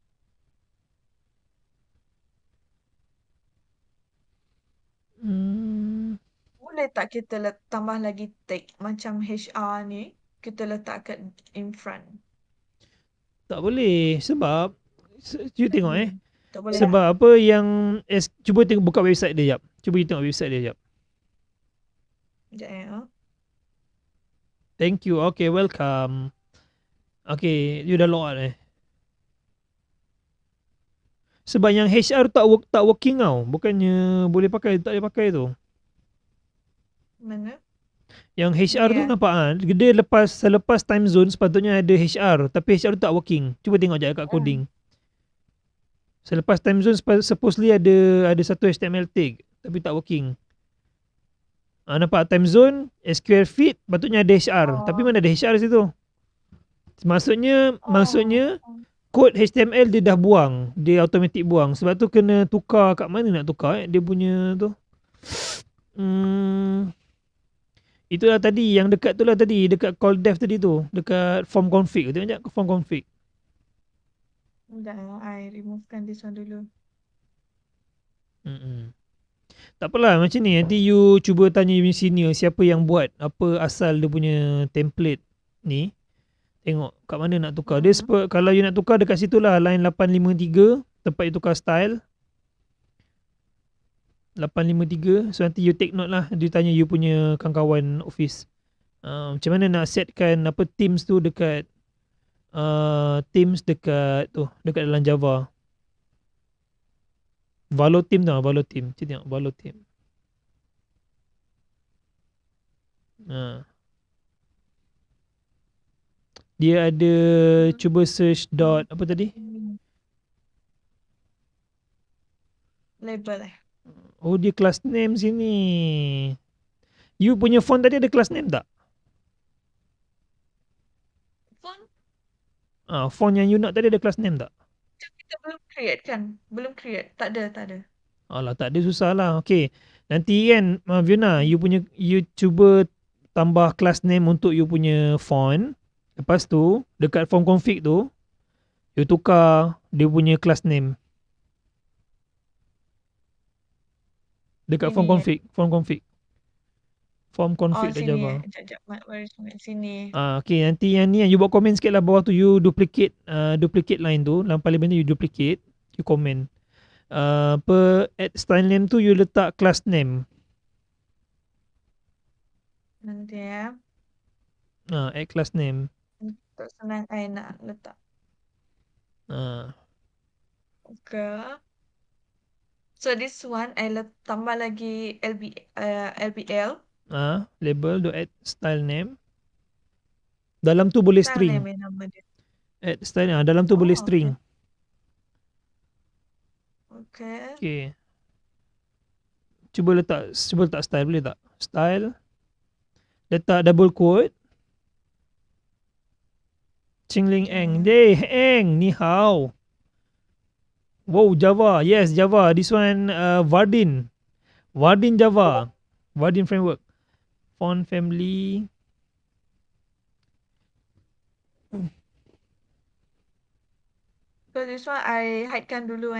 boleh tak kita tambah lagi tag macam HR ni, kita letak kat in front. Tak boleh sebab you tengok Tak boleh sebab apa yang cuba tengok buka website dia jap. Cuba you tengok website dia jap. Sekejap Thank you. Okay, welcome. Okay, you dah log out Sebab yang HR tak working tau. Bukannya boleh pakai, tak boleh pakai tu. Mana? Yang HR tu nampak dia selepas time zone sepatutnya ada HR, tapi HR tu tak working. Cuba tengok je kat coding. Selepas time zone supposedly ada satu HTML tag tapi tak working. Nampak time zone, SQL feed, patutnya ada HR. Tapi Oh. mana ada HR situ? Maksudnya Oh. kod HTML dia dah buang. Dia automatic buang. Sebab tu kena tukar kat mana nak tukar dia punya tu. Hmm, itulah tadi yang dekat tu lah tadi, dekat call dev tadi tu, dekat form config. Tengok sekejap form config. Sekejap I removekan this one dulu. Tak apalah macam ni, nanti you cuba tanya you punya senior siapa yang buat, apa asal dia punya template ni. Tengok kat mana nak tukar. Dia kalau you nak tukar dekat situ lah, line 853 tempat you tukar style. 853. So nanti you take note lah, dia tanya you punya kawan-kawan office. Macam mana nak setkan apa Teams tu dekat Teams dekat tu, dekat dalam Java. Valo team tau, Valo team. Kita tengok Valo team. Dia ada cuba search dot apa tadi? Label Oh, dia class name sini. You punya font tadi ada class name tak? Font? Font yang you nak tadi ada class name tak? Kita belum create kan? Belum create. Tak ada. Alah, tak ada, susah lah. Okay. Nanti kan, Fiona, you cuba tambah class name untuk you punya font. Lepas tu, dekat form config tu, you tukar dia punya class name. Dekat form config. Form config dah sini Java. Sekejap. Sini. Okay, nanti yang ni you buat komen sikit lah bawah tu, you duplicate line tu, yang paling benda you duplicate, you komen. Add style name tu you letak class name. Nanti ya. Add class name. Untuk senang I nak letak. Okay. So this one I tambah lagi LBL. Label do add style name. Dalam tu boleh Style string. name nama dia. Add style dalam tu boleh string. Okay. Cuba letak style, boleh tak? Style. Letak double quote. Qingling Eng. Eng, ni hao. Wow, Java. Yes, Java. This one Vaadin. Vaadin Java. Vaadin framework. Font family. So this one I hidekan dulu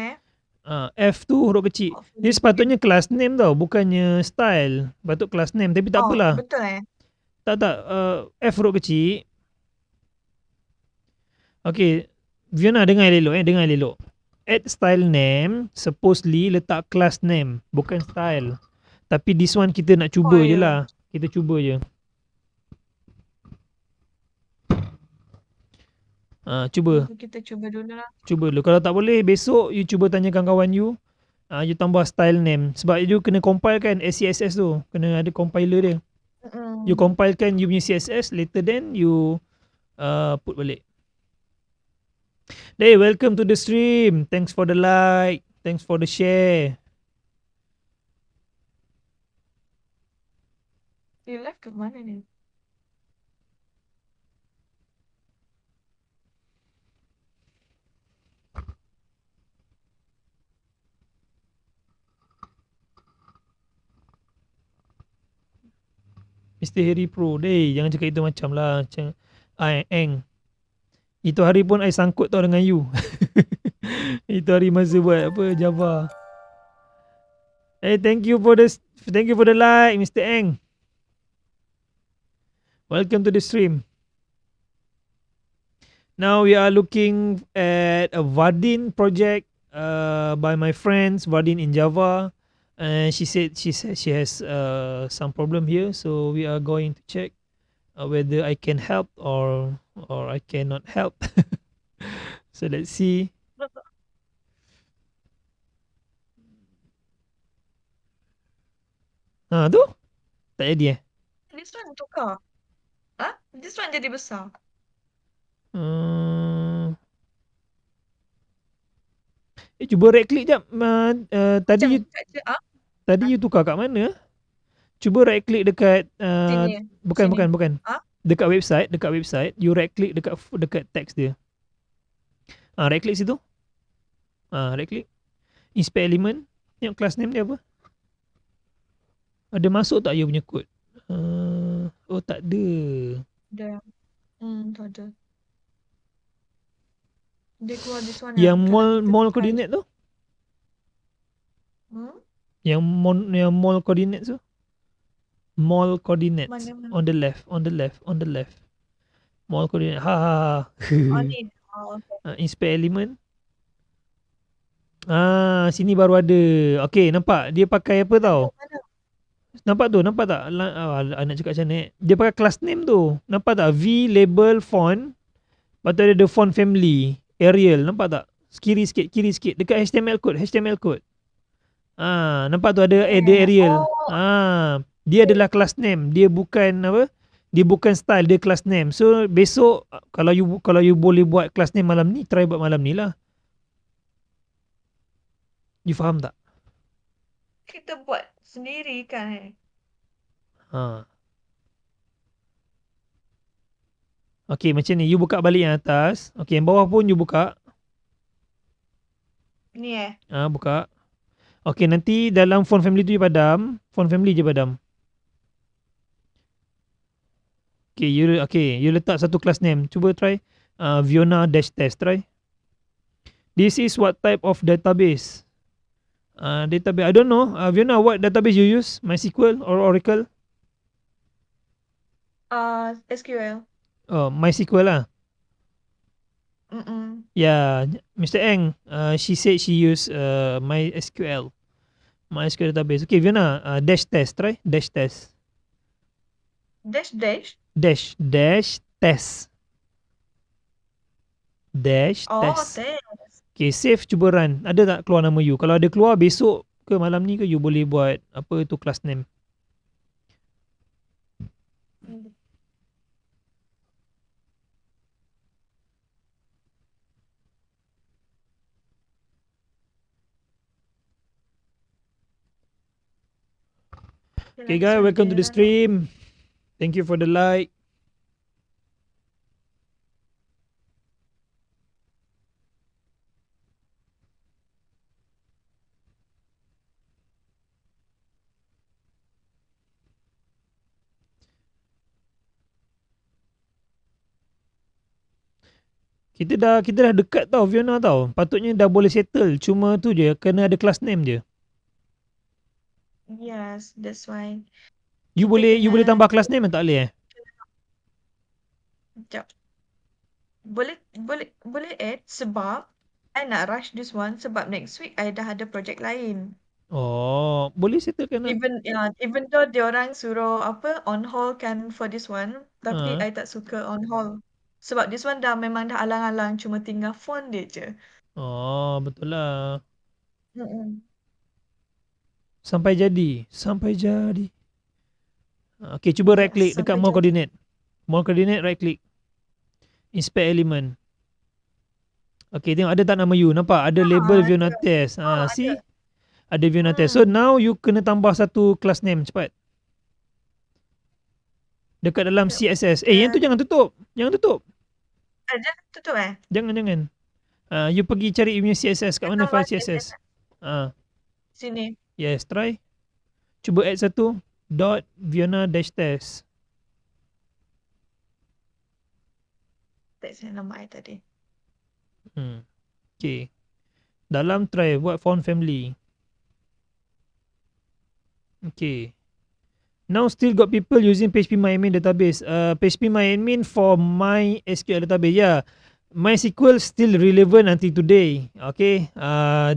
F tu huruf kecil. Dia sepatutnya class name tau, bukannya style. Patut class name, tapi tak apalah. Betul Tak. F huruf kecil. Okay, Fiona dengar elok. Add style name, supposedly letak class name, bukan style. Tapi this one kita nak cuba je lah. Kita cuba je. Cuba. Kita cuba dulu lah. Cuba dulu. Kalau tak boleh, besok you cuba tanyakan kawan you. You tambah style name. Sebab you kena compile kan SCSS tu. Kena ada compiler dia. You compile kan you punya CSS, later then you put balik. Hey, welcome to the stream. Thanks for the like. Thanks for the share. You live ke mana ni? Mr. Harry Pro. Jangan cakap itu macam lah. Macam Eng. Itu hari pun I sangkut tau dengan you. Itu hari masa buat apa Java. Hey, thank you for the like, Mr. Eng. Welcome to the stream. Now we are looking at a Vaadin project by my friends, Vaadin in Java. And she said she has some problem here, so we are going to check whether I can help or I cannot help. So let's see. Tu tak jadi This one tukar. This one jadi besar. Cuba right click jap. Tadi you tukar kat mana? Cuba right click dekat Sini. bukan Sini. bukan bukan. Ah? Dekat website, you right click dekat text dia. Right click situ. Right click. Inspect element. Tengok class name dia apa. Ada masuk tak you punya code? Oh tak ada. Dah. Tak ada. Dia keluar this one Yang lah. Kalau kita mall try. coordinate tu? Hmm? Yang mall coordinates tu? Mall coordinates. Mana? On the left. Mall coordinate. Ha. Oh, ni. Oh, okay. Inspect element. Sini baru ada. Okay, nampak? Dia pakai apa tau? Mana? Nampak tak? Nak cakap macam ni. Dia pakai class name tu. Nampak tak? V, label, font. Lepas tu ada the font family. Arial. Nampak tak? Kiri sikit. Dekat HTML code. Nampak tu ada Arial. Dia adalah class name. Dia bukan apa? Dia bukan style, dia class name. So besok kalau you boleh buat class name malam ni, try buat malam ni lah. You faham tak? Kita buat sendiri kan. Okay, macam ni. You buka balik yang atas. Okay, yang bawah pun you buka. Ni Buka. Okay, nanti dalam font family tu you padam. Font family je padam. Okay, you letak satu class name. Cuba try. Viona-test. Try. This is what type of database? Database. I don't know. Viona, what database you use? MySQL or Oracle? SQL. Oh, MySQL lah. Yeah, Mr. Eng, she said she use MySQL database. Okay, Viona, dash test. Try dash test. Dash? Dash test. Dash test. Test. Okay, save, cuba run. Ada tak keluar nama you? Kalau ada keluar, besok ke malam ni ke you boleh buat apa tu class name. Okay guys, welcome to the stream. Thank you for the like. Kita dah dekat tau Fiona tau. Patutnya dah boleh settle. Cuma tu je, kena ada class name je. Yes, that's why. You boleh tambah class name tak boleh Sekejap. Boleh add sebab I nak rush this one sebab next week I dah ada project lain. Oh, boleh settlekan lah. Even though diorang suruh on hold kan for this one, tapi I tak suka on hold. Sebab this one memang dah alang-alang, cuma tinggal font dia je. Oh, betul lah. Mm-mm. Sampai jadi. Okay, cuba right click dekat sampai more jadi. coordinate. More coordinate, right click. Inspect element. Okay, tengok ada tak nama you? Nampak? Ada label Fiona test. See? Ada Fiona test. So now you kena tambah satu class name. Cepat. Dekat dalam CSS. Yang tu jangan tutup. Jangan tutup. Jangan tutup Jangan. You pergi cari you punya CSS. Kat mana file CSS? Sini. Yes, try. Cuba add satu. .viona-test. Tak saya nama I tadi. Okay. Dalam try buat font family. Okay. Now still got people using PHP-MyAdmin database. PHP-MyAdmin for MySQL database. Yeah. MySQL still relevant until today. Okay.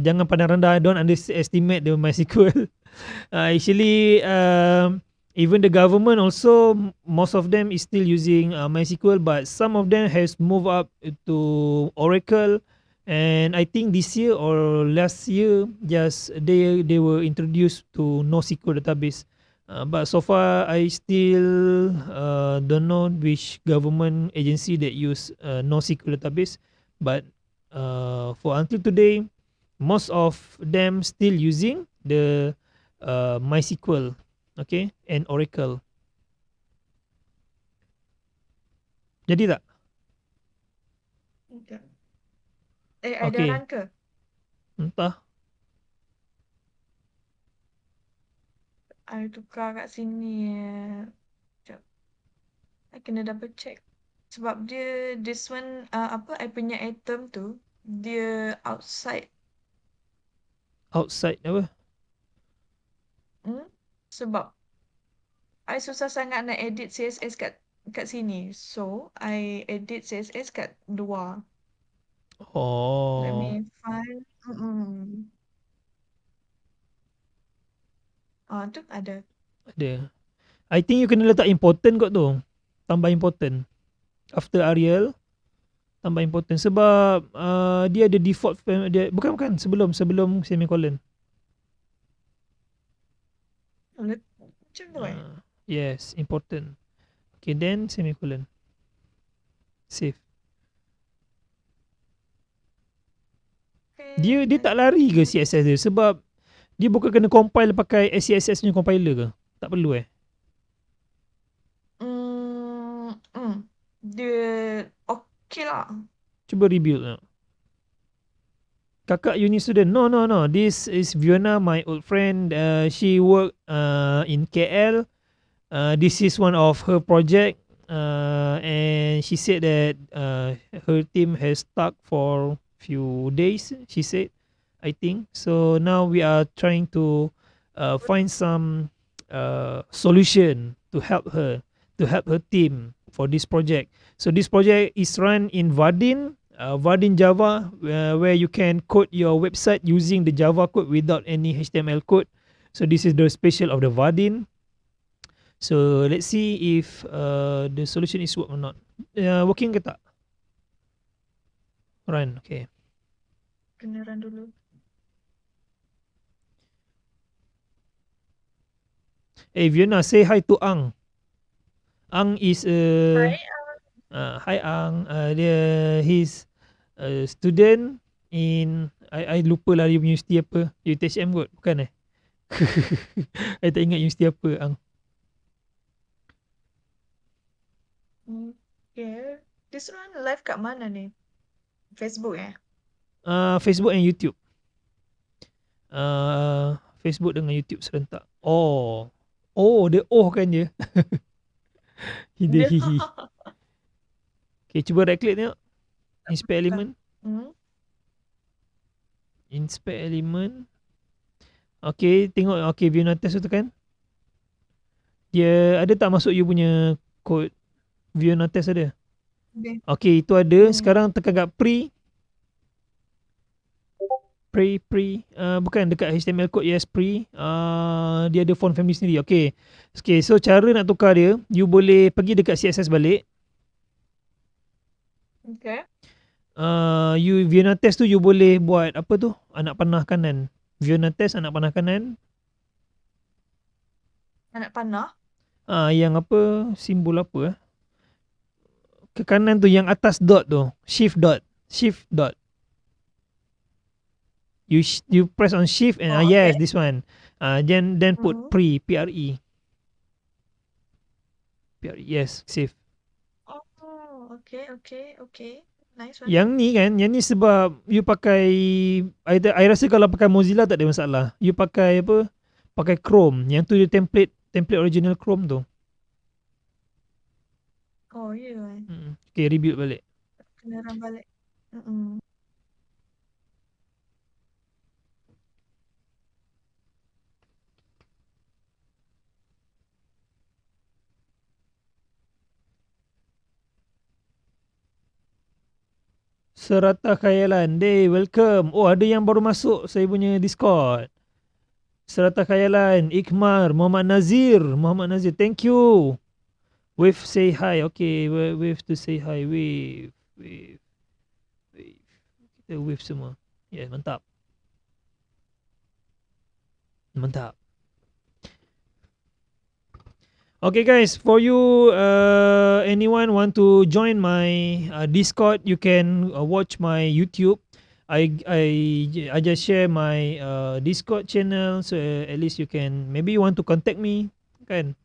Jangan pandang rendah. Don't underestimate the MySQL. Actually, even the government also, most of them is still using MySQL, but some of them has moved up to Oracle. And I think this year or last year, just they were introduced to NoSQL database. But so far, I still don't know which government agency that use NoSQL database. But for until today, most of them still using the MySQL Okay, and Oracle. Jadi tak? Sekejap. Ada Okay, run ke? entah. I tukar kat sini. Sekejap. I kena double check. Sebab dia, this one, apa, I punya item tu, dia outside. Outside apa? Sebab I susah sangat nak edit CSS kat sini. So, I edit CSS kat luar. Let Oh, me find. Tu ada. ada. I think you kena letak important kot tu. Tambah important. After Arial, tambah important. Sebab dia ada default, dia, bukan, sebelum semicolon. Macam tu Yes, important. Okay, then semicolon. Save. Dia tak lari ke CSS dia? Sebab dia bukan kena compile pakai SCSS punya compiler ke? Tak perlu Dia okay lah. Cuba rebuild tengok. Kakak uni student. No. This is Fiona, my old friend. She work in KL. This is one of her project. And she said that her team has stuck for few days. She said, I think. So now we are trying to find some solution to help her team for this project. So this project is run in Vaadin Java, where you can code your website using the Java code without any HTML code. So this is the special of the Vaadin. So let's see if the solution is work or not. Working ke tak? Run, okay. Kena run dulu. Hey Fiona, say hi to Ang. Ang is hi Ang. He's a student in I lupa lah dia universiti apa. UTHM kot, bukan I tak ingat universiti apa Ang. Okay. This one live kat mana ni? Facebook Facebook and YouTube. Facebook dengan YouTube serentak. Oh, dia kan dia. Hihi. Okay, cuba right click tengok. Inspect element. Inspect element. Okay, tengok. Okay, view notice tu kan. Dia ada tak masuk you punya code? View notice ada. Okay, itu ada. Sekarang tekan kat pre. Bukan dekat HTML code. Yes, pre. Dia ada font family sendiri. Okay, so cara nak tukar dia, you boleh pergi dekat CSS balik. Okay. You Vienna test tu you boleh buat apa tu? Anak panah kanan. Vienna test anak panah kanan. Anak panah? Yang apa? Simbol apa ke kanan tu, yang atas dot tu. Shift dot. You press on shift and yes, this one. Then put pre. Yes, save. Oh, okay. Nice one. Yang ni sebab you pakai, I rasa kalau pakai Mozilla tak ada masalah. You pakai apa? Pakai Chrome. Yang tu dia template original Chrome tu. Oh, ya. Okay, rebuild balik. Kena run balik. Serata Khayalan. Day, welcome. Oh, ada yang baru masuk saya punya Discord. Serata Khayalan, Ikmar, Muhammad Nazir. Thank you. Wave say hi. Okay, wave to say hi. Wave. Kita wave semua. Yeah, mantap. Okay guys, for you anyone want to join my Discord, you can watch my YouTube. I just share my Discord channel, so at least you can, maybe you want to contact me kan.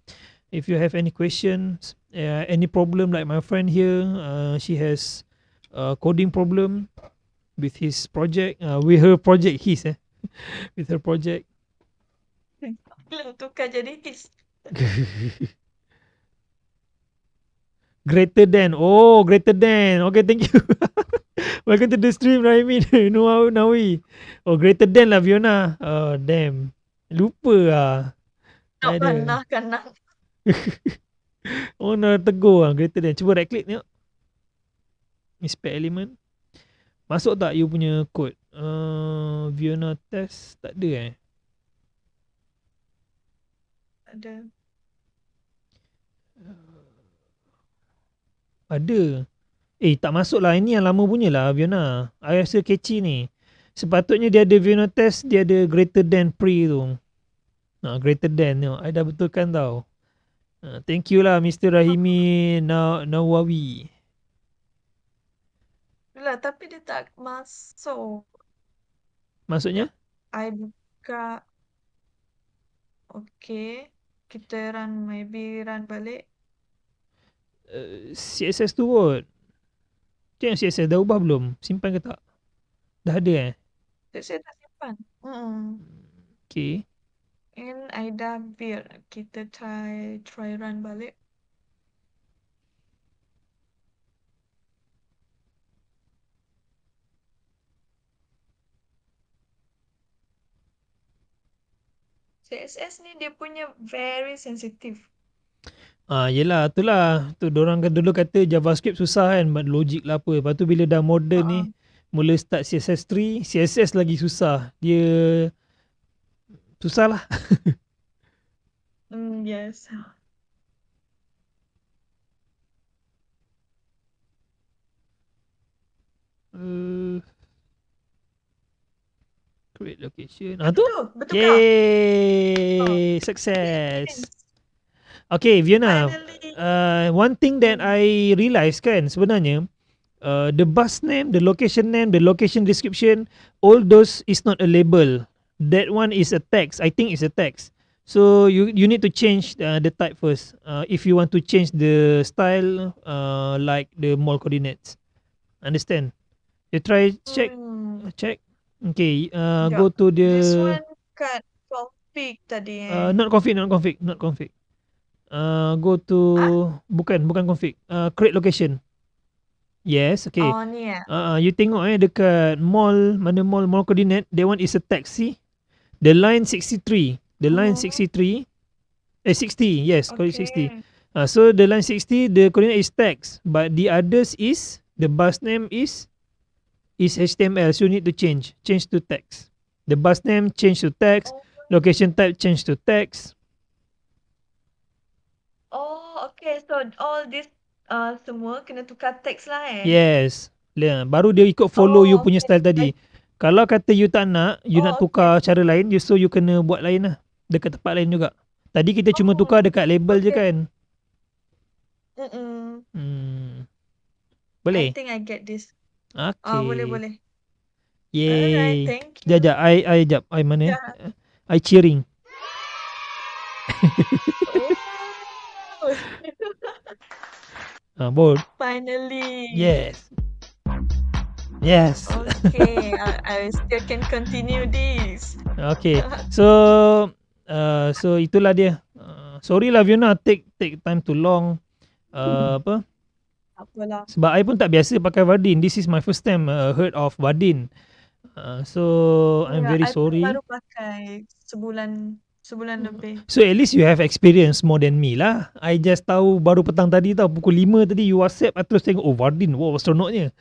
If you have any questions, any problem like my friend here, she has coding problem with his project, with her project, with her project. Lah, tukar jadi his. Greater than. Oh, greater than. Okay, thank you. Welcome to the stream, Raimin. Nawi. Oh, greater than lah, Fiona. Oh, damn. Lupa lah. Tak Ada. pernah kenal. Oh, nak tegur lah. Greater than. Cuba right click tengok. Inspect element. Masuk tak you punya code? Fiona test. Tak ada Ada. Ada. Tak masuk lah. Ini yang lama punya lah, Fiona. I rasa catchy ni. Sepatutnya dia ada Fiona test, dia ada greater than pre tu. Greater than tengok. I dah betulkan tau. Thank you lah Mr. Rahimi Nawawi. Lah, tapi dia tak masuk. Maksudnya? I buka. Okay. Kita maybe run balik. CSS tu kot. Tengok CSS dah ubah belum? Simpan ke tak? Dah ada Saya tak simpan. Okay. And I dah build. Kita try run balik. CSS ni dia punya very sensitive. Yelah itulah. Tu dorang dulu kata JavaScript susah kan, logik lah apa. Lepas tu bila dah modern ni, mula start CSS3, CSS lagi susah. Dia susah lah. Yes. Create location. Tu? Betul Yay! Success. Okay, Vienna. One thing that I realised kan sebenarnya, the bus name, the location description, all those is not a label. That one is a text. I think it's a text. So you need to change the type first. If you want to change the style, like the mall coordinates. Understand? You try check. Okay. Go to the. This one kat config tadi Not config. Go to bukan config. Create location. Yes, okay. Ni You tengok dekat mall, mana mall coordinate, that one is a text. See? The line 63. The line 63. 60. Yes, call it 60. So the line 60, the coordinate is text, but the others is the bus name is HTML. So you need to change to text. The bus name change to text, location type change to text. Okay. So all this semua kena tukar teks lah Yes. Baru dia ikut follow you punya style tadi. Kalau kata you tak nak, you nak tukar cara lain, so you kena buat lain lah. Dekat tempat lain juga. Tadi kita cuma tukar dekat label je kan. Boleh? I think I get this. Okay. Boleh. Yay. Alright, thank you. Jap, I mana? I cheering. Bold. Finally. Yes. Okay, I still can continue this. Okay. So itulah dia. Sorry lah Fiona, take time too long. Apa? Apalah. Sebab I pun tak biasa pakai Vaadin. This is my first time heard of Vaadin. So I'm very sorry. I baru pakai sebulan lebih. So at least you have experience more than me lah. I just tahu baru petang tadi tau, pukul 5 tadi you WhatsApp, I terus tengok Vaadin. Wow, seronoknya.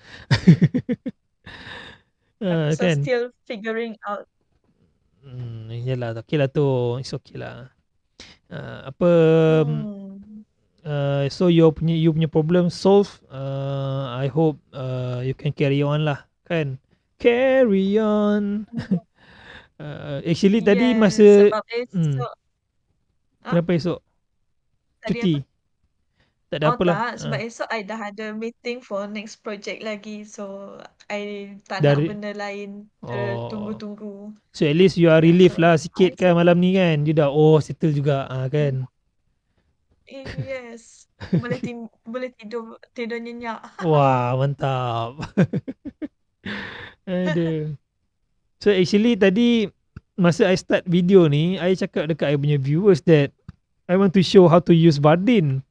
So kan? still figuring out. Yalah, okay lah tu. It's okay lah. So you punya problem solve. I hope you can carry on lah, kan? Carry on. Actually tadi masa sebab esok, kenapa esok? Cuti? Tak ada apalah. Tak, sebab esok I dah ada meeting for next project lagi. So I tak nak benda lain tunggu-tunggu. So at least you are relief lah sikit kan malam ni kan. You dah settle juga kan. Yes. Boleh tidur nyenyak. Wah, mantap. Aduh. So actually tadi masa I start video ni, I cakap dekat I punya viewers that I want to show how to use Vaadin.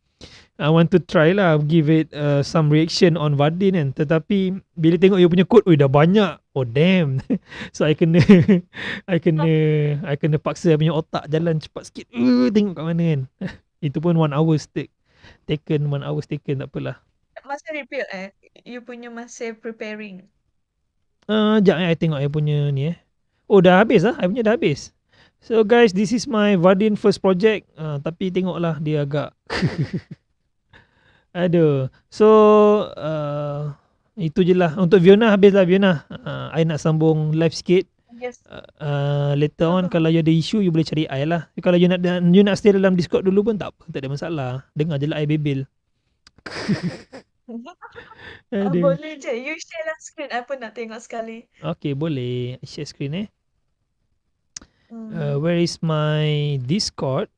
I want to try lah give it some reaction on Vaadin kan. Tetapi bila tengok you punya code, dah banyak. Oh damn. So I kena I kena paksa I punya otak jalan cepat sikit. Tengok kat mana kan. Itu pun 1 hour taken 1 hour taken, tak apalah. Masa rebuild you punya masa preparing. Sekejap I tengok I punya ni Oh dah habis lah, I punya dah habis. So guys, this is my Vaadin first project. Tapi tengoklah dia agak aduh. So itu je lah. Untuk Fiona habis lah Fiona. I nak sambung live sikit. Yes. Later on kalau you ada isu, you boleh cari I lah. Kalau you nak stay dalam Discord dulu pun tak apa, tak ada masalah. Dengar je lah I bebel. Aduh. Boleh je. You share lah screen. I pun nak tengok sekali. Okay, boleh. Share screen Hmm. Where is my Discord?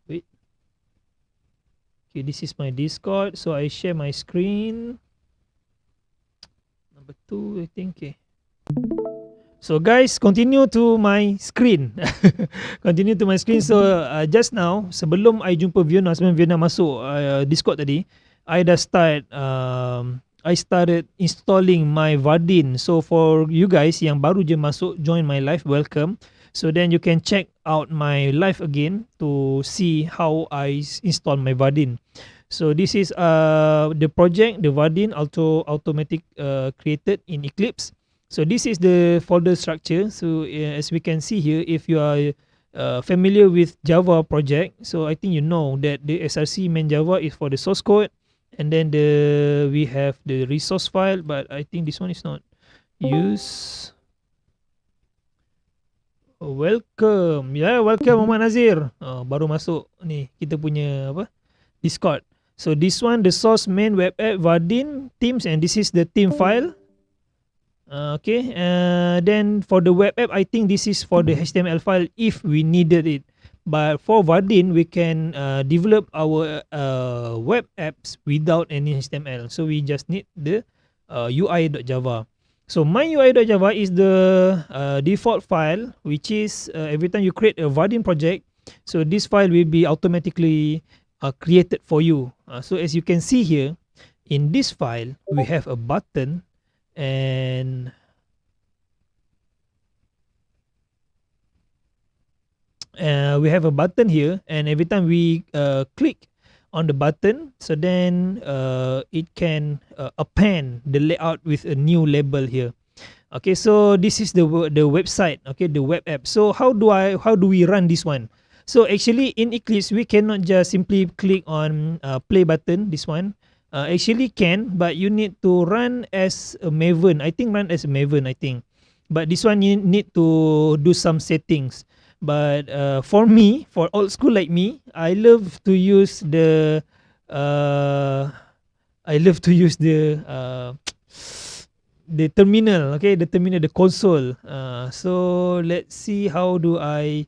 Wait. Okay, this is my Discord. So I share my screen. Number 2, I think. Okay. So guys, continue to my screen. Continue to my screen. So just now, sebelum I jumpa Fiona, sebelum Fiona masuk Discord tadi, I dah start I started installing my Vaadin. So for you guys yang baru je masuk join my live, welcome. So then you can check out my live again to see how I install my Vaadin. So this is the project, the Vaadin automatic created in Eclipse. So this is the folder structure. So as we can see here, if you are familiar with Java project, so I think you know that the src main Java is for the source code, and then we have the resource file, but I think this one is not used. Welcome. Welcome Muhammad Nazir. Baru masuk ni kita punya Discord. So this one, the source main web app Vaadin themes, and this is the theme file. Okay. Then for the web app, I think this is for the HTML file if we needed it. But for Vaadin, we can develop our web apps without any HTML. So we just need the UI.java. So my UI.java is the default file, which is every time you create a Vaadin project, so this file will be automatically created for you. So as you can see here, in this file, we have a button, and we have a button here, and every time we click on the button, so then it can append the layout with a new label here. Okay, so this is the website, okay, the web app. So how do we run this one? So actually in Eclipse, we cannot just simply click on play button, this one. Actually can, but you need to run as a Maven. I think run as a Maven, I think. But this one you need to do some settings. But for me, for old school like me, I love to use the the terminal, okay, the terminal, the console. So let's see, how do I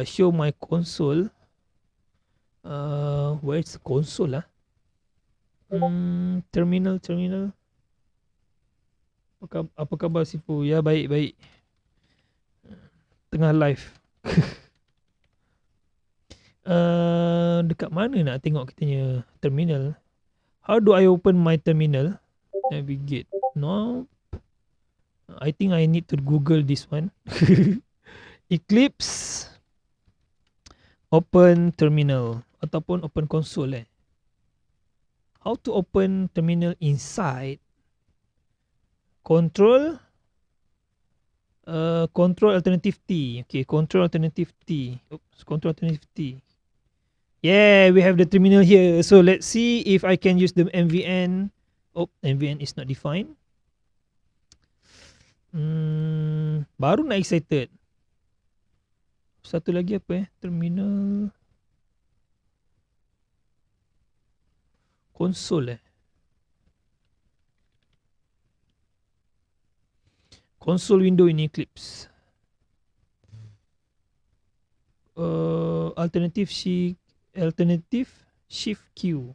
show my console? Where's the console? Terminal. Apa khabar Sifu? Ya, baik. Tengah live. Dekat mana nak tengok kitanya terminal? How do I open my terminal? Navigate. No. I think I need to Google this one. Eclipse open terminal ataupun open console. How to open terminal inside? Control alternative T. Okay, control alternative T. Oops, control alternative T. Yeah, we have the terminal here. So let's see if I can use the MVN. Oh, MVN is not defined. Baru nak excited. Satu lagi apa terminal console console window in Eclipse. Alternative C Alternative Shift Q.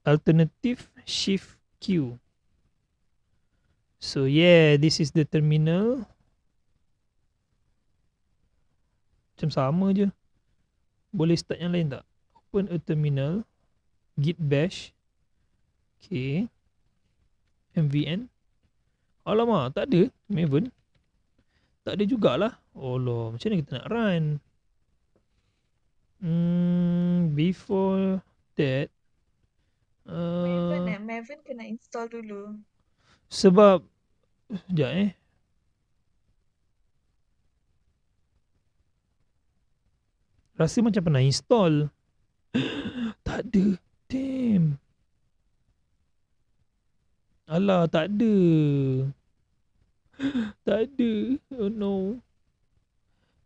Alternative Shift Q. So yeah, this is the terminal. Macam sama je. Boleh start yang lain tak? Open a terminal. Git bash. Okay. MVN. Alamak, tak ada Maven. Tak ada jugalah. Oh loh, macam mana kita nak run? Before that, Maven kena install dulu. sebab sekejap rasa macam pernah install. Tak ada. Damn. Alah, tak ada. Tak ada. Oh no.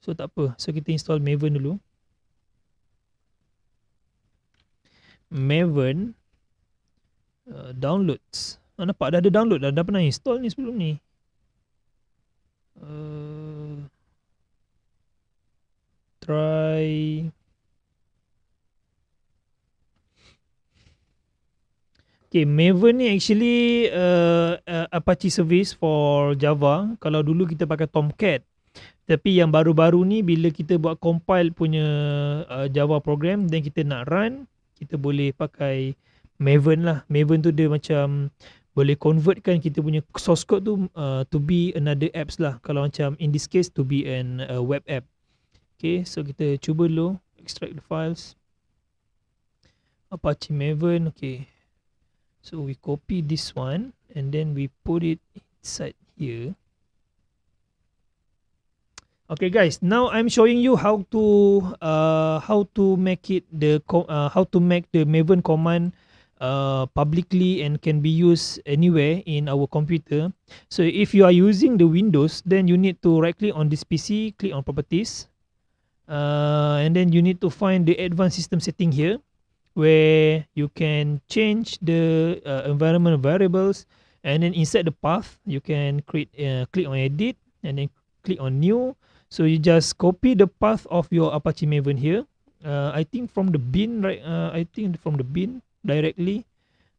So tak apa. So kita install Maven dulu. Maven downloads. Nampak dah ada download dah. Dah pernah install ni sebelum ni. Try. Okay, Maven ni actually Apache service for Java. Kalau dulu kita pakai Tomcat. Tapi yang baru-baru ni bila kita buat compile punya Java program dan kita nak run, kita boleh pakai Maven lah. Maven tu dia macam boleh convertkan kita punya source code tu to be another apps lah. Kalau macam in this case to be an web app. Okay, so kita cuba dulu extract the files. Apache Maven, okay. So we copy this one and then we put it inside here. Okay guys, now I'm showing you how to make it how to make the Maven command publicly and can be used anywhere in our computer. So if you are using the Windows, then you need to right click on this PC, click on properties, and then you need to find the advanced system setting here, where you can change the environment variables, and then inside the path you can create click on edit and then click on new. So you just copy the path of your Apache Maven here. I think from the bin, right? I think from the bin directly.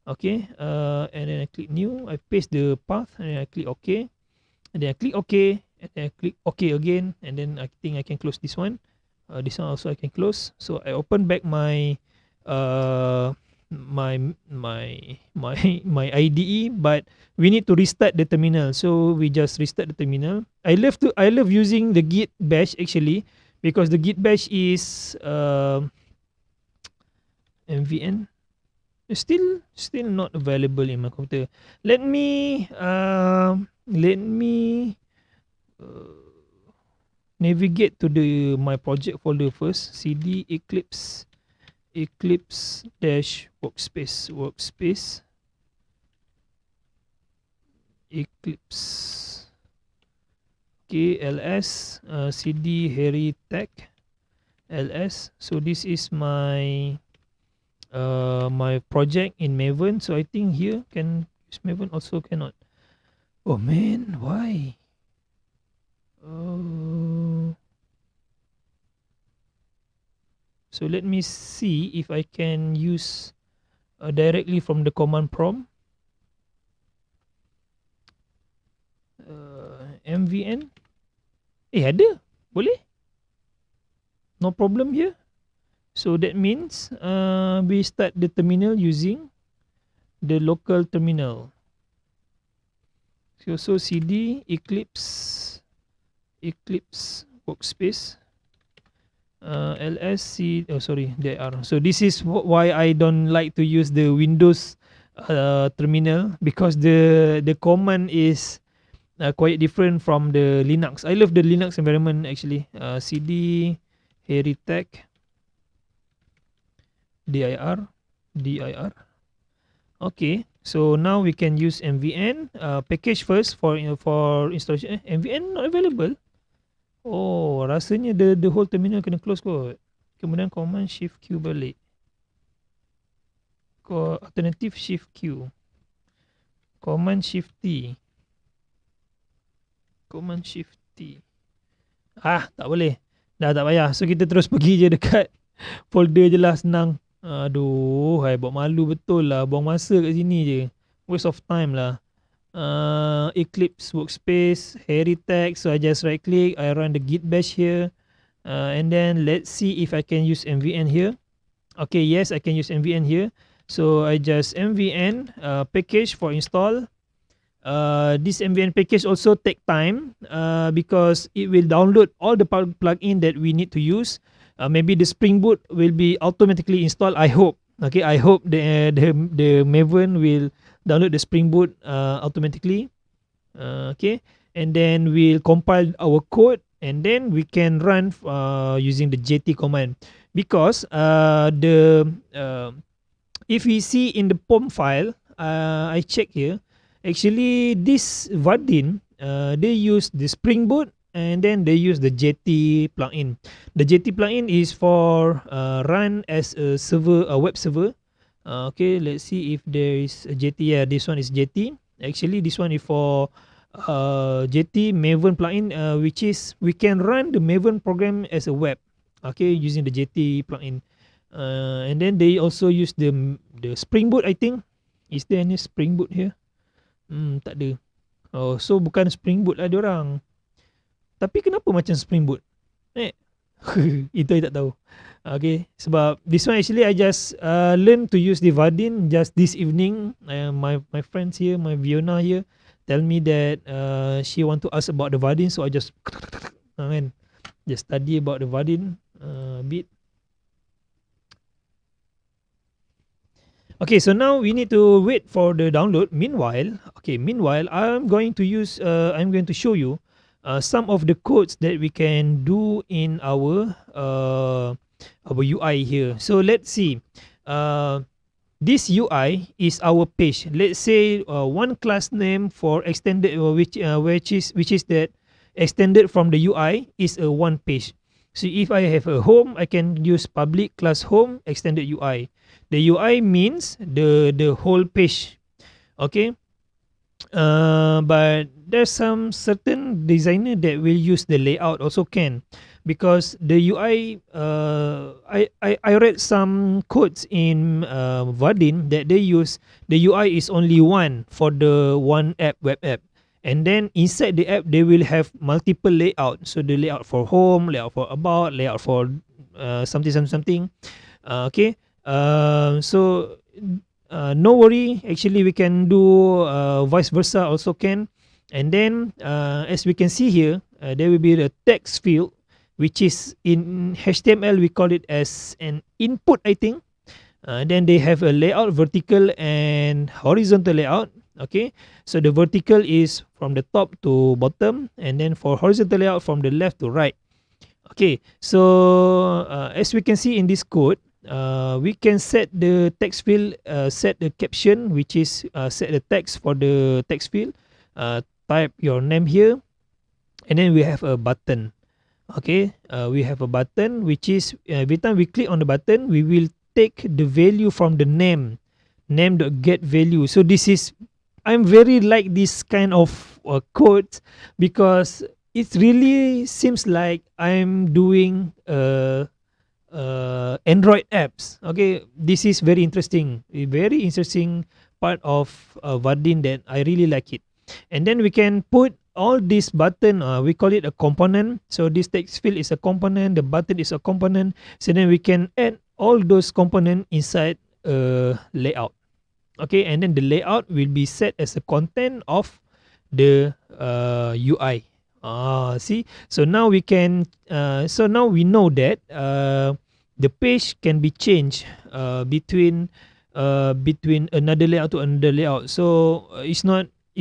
Okay. And then I click new. I paste the path and then I click OK. And then I click OK. And then I click OK again. And then I think I can close this one. This one also I can close. So I open back my my IDE, but we need to restart the terminal. So we just restart the terminal. I love using the git bash actually, because the git bash is MVN still not available in my computer. Let me navigate to the my project folder first. CD eclipse dash workspace eclipse. Okay, ls cd Harry tech ls. So this is my my project in Maven. So I think here can use Maven, also cannot. Oh man, why? So let me see if I can use directly from the command prompt. MVN. Ada. Boleh. No problem here. So that means we start the terminal using the local terminal. So cd eclipse workspace lsc there. So this is why I don't like to use the Windows terminal, because the command is quite different from the Linux. I love the Linux environment actually. cd Harry tech dir. Okay, so now we can use MVN package first for installation. MVN not available. Oh, rasanya the whole terminal kena close kot. Kemudian command shift Q balik. Alternative shift Q. Command shift T. Tak boleh. Dah tak payah. So kita terus pergi je dekat Folder je lah, senang. Aduh, hai buat malu betul lah. Buang masa kat sini je. Waste of time lah. Eclipse workspace, hairy tag. So I just right click, I run the git bash here. And then let's see if I can use MVN here. Okay, yes, I can use MVN here. So I just MVN package for install. This MVN package also take time because it will download all the plugin that we need to use. Maybe the Spring Boot will be automatically installed. I hope. Okay, I hope the Maven will download the Spring Boot automatically. Okay, and then we'll compile our code, and then we can run using the JT command, because if we see in the POM file, I check here. Actually, this Vaadin, they use the Spring Boot, and then they use the JT plugin. The JT plugin is for run as a server, a web server. Okay, let's see if there is a JT. Yeah, this one is JT. Actually, this one is for JT Maven plugin, which is we can run the Maven program as a web. Okay, using the JT plugin. And then they also use the Spring Boot, I think. Is there any Spring Boot here? Tak ada. Oh, so bukan Spring Boot lah diorang. Tapi kenapa macam Spring Boot? Itu I tak tahu. Okay, sebab this one actually I just learn to use the Vaadin just this evening. My friends here, my Fiona here, tell me that she want to ask about the Vaadin, so I just just study about the Vaadin a bit. Okay, so now we need to wait for the download. Meanwhile, I'm going to show you some of the codes that we can do in our UI here. So let's see. This UI is our page. Let's say one class name for extended, which is that extended from the UI is a one page. So if I have a home, I can use public class home extended UI. The UI means the whole page. Okay. But there's some certain designer that will use the layout also can, because the UI I read some codes in Vaadin that they use the UI is only one for the one app, web app, and then inside the app they will have multiple layout. So the layout for home, layout for about, layout for something. Okay. So no worry, actually we can do vice versa also can. And then as we can see here, there will be the text field, which is in HTML we call it as an input, I think. Then they have a layout, vertical and horizontal layout. Okay, so the vertical is from the top to bottom, and then for horizontal layout from the left to right. Okay, so as we can see in this code, we can set the text field, set the caption, which is set the text for the text field. Type your name here, and then we have a button. Okay, we have a button, which is every time we click on the button, we will take the value from the name.get value. So this is, I'm very like this kind of code, because it really seems like I'm doing Android apps. Okay, this is very interesting, a very interesting part of Vaadin that I really like it. And then we can put all this button, we call it a component. So this text field is a component, the button is a component. So then we can add all those components inside a layout. Okay, and then the layout will be set as a content of the UI. See, so now we can so now we know that the page can be changed between another layout to another layout. So it's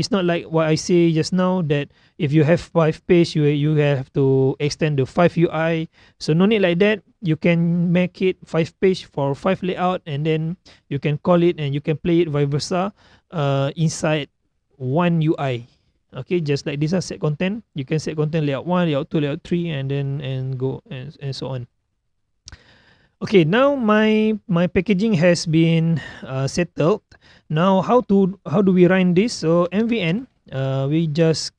not like what I say just now, that if you have 5 page, you have to extend the 5 UI. So no need like that. You can make it 5 page for 5 layout, and then you can call it and you can play it vice versa inside one UI. Okay, just like this, set content. You can set content layout 1, layout 2, layout 3, and then go and so on. Okay, now my packaging has been settled. Now how do we run this? So MVN, we just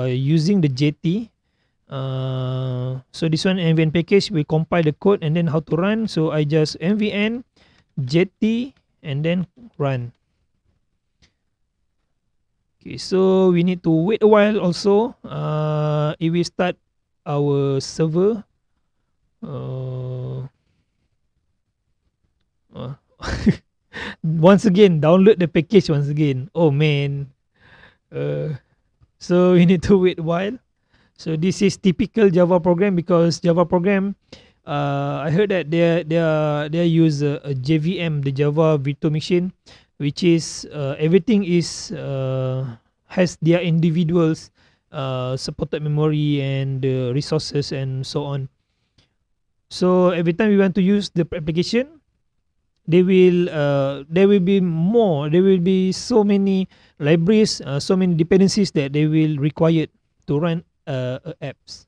using the JT. So this one nvn package, we compile the code and then how to run. So I just nvn jetty and then run. Okay, so we need to wait a while also. If we start our server, uh, uh, once again download the package once again. Oh man. So we need to wait a while. So this is typical Java program, because Java program, I heard that they use a JVM, the Java Virtual Machine, which is everything is has their individuals supported memory and resources and so on. So every time we want to use the application, there will be so many libraries, so many dependencies that they will require to run apps.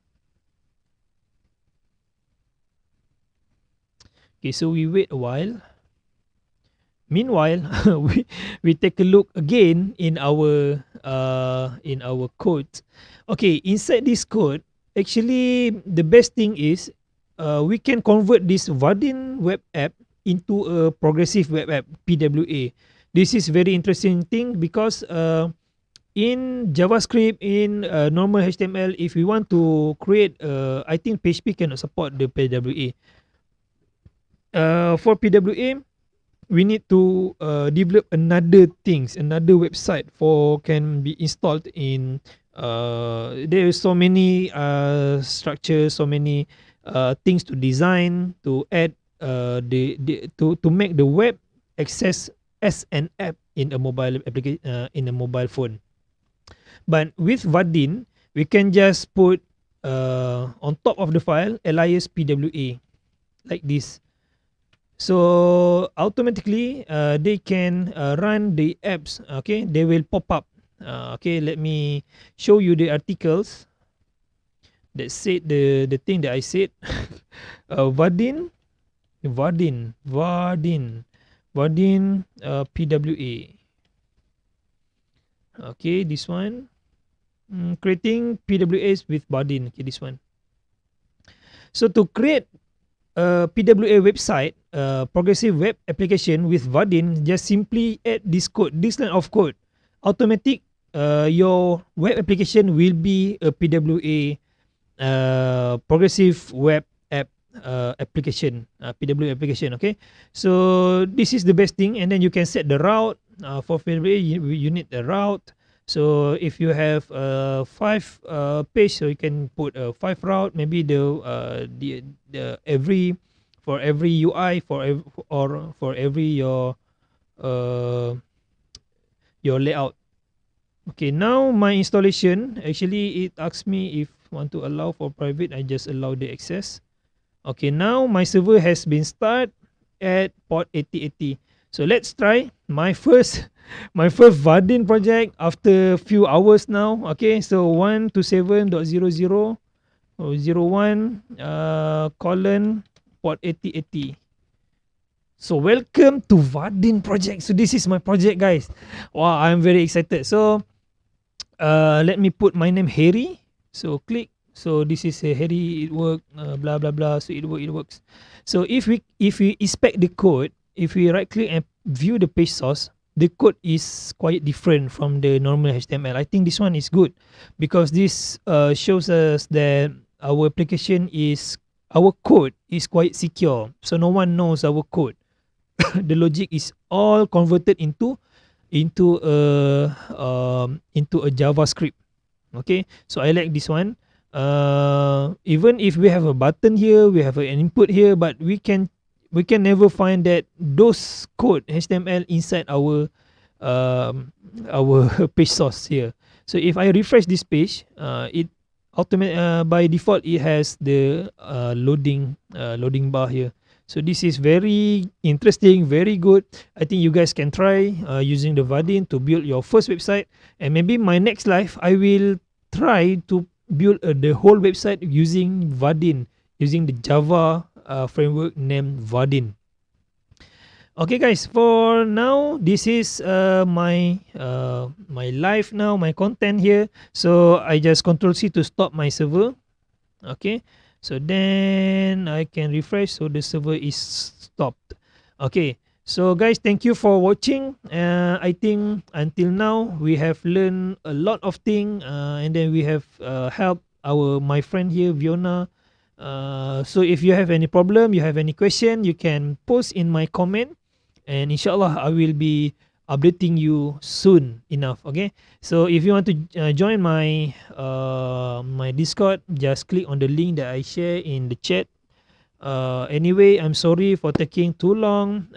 Okay, so we wait a while. Meanwhile, we take a look again in our code. Okay, inside this code, actually the best thing is we can convert this Vaadin web app into a progressive web app, PWA. This is very interesting thing, because in JavaScript, in normal HTML, if we want to create, I think PHP cannot support the PWA. For PWA, we need to develop another website for can be installed in. There is so many structures, so many things to design, to add to make the web access as an app in a mobile application, in a mobile phone. But with Vaadin, we can just put on top of the file alias PWA like this. So automatically they can run the apps. Okay, they will pop up. Okay, let me show you the articles that said the thing that I said. Vaadin PWA. Okay, this one. Creating PWAs with Vaadin. Okay, this one. So to create a PWA website, progressive web application with Vaadin, just simply add this code, this line of code. Automatic, your web application will be a PWA progressive web app application, PWA application. Okay, so this is the best thing, and then you can set the route. For PWA, you need the route. So if you have 5 page, so you can put a 5 route. Maybe the every for every UI or for every your layout. Okay, now my installation, actually it asks me if want to allow for private. I just allow the access. Okay, now my server has been start at port 8080. So let's try my first Vaadin project after few hours now. Okay, so 127.00.01 colon port 8080. So welcome to Vaadin project. So this is my project, guys. Wow, I'm very excited. So let me put my name Harry. So click. So this is Harry. It work. Blah blah blah. So it works. So if we inspect the code, if we right click and view the page source, the code is quite different from the normal HTML. I think this one is good, because this shows us that our code is quite secure, so no one knows our code. The logic is all converted into a JavaScript. Okay, so I like this one. Even if we have a button here, we have an input here, but we can never find that those code HTML inside our page source here. So if I refresh this page, it by default it has the loading bar here. So this is very interesting, very good. I think you guys can try using the Vaadin to build your first website, and maybe my next life I will try to build the whole website using Vaadin, using the Java framework named Vaadin. Okay guys, for now this is my live now, my content here. So I just Ctrl C to stop my server. Okay, so then I can refresh, so the server is stopped. Okay, so guys, thank you for watching. I think until now we have learned a lot of things, and then we have helped my friend here, Viona. So if you have any problem, you have any question, you can post in my comment, and inshallah I will be updating you soon enough. Okay, so if you want to join my Discord, just click on the link that I share in the chat. Anyway, I'm sorry for taking too long.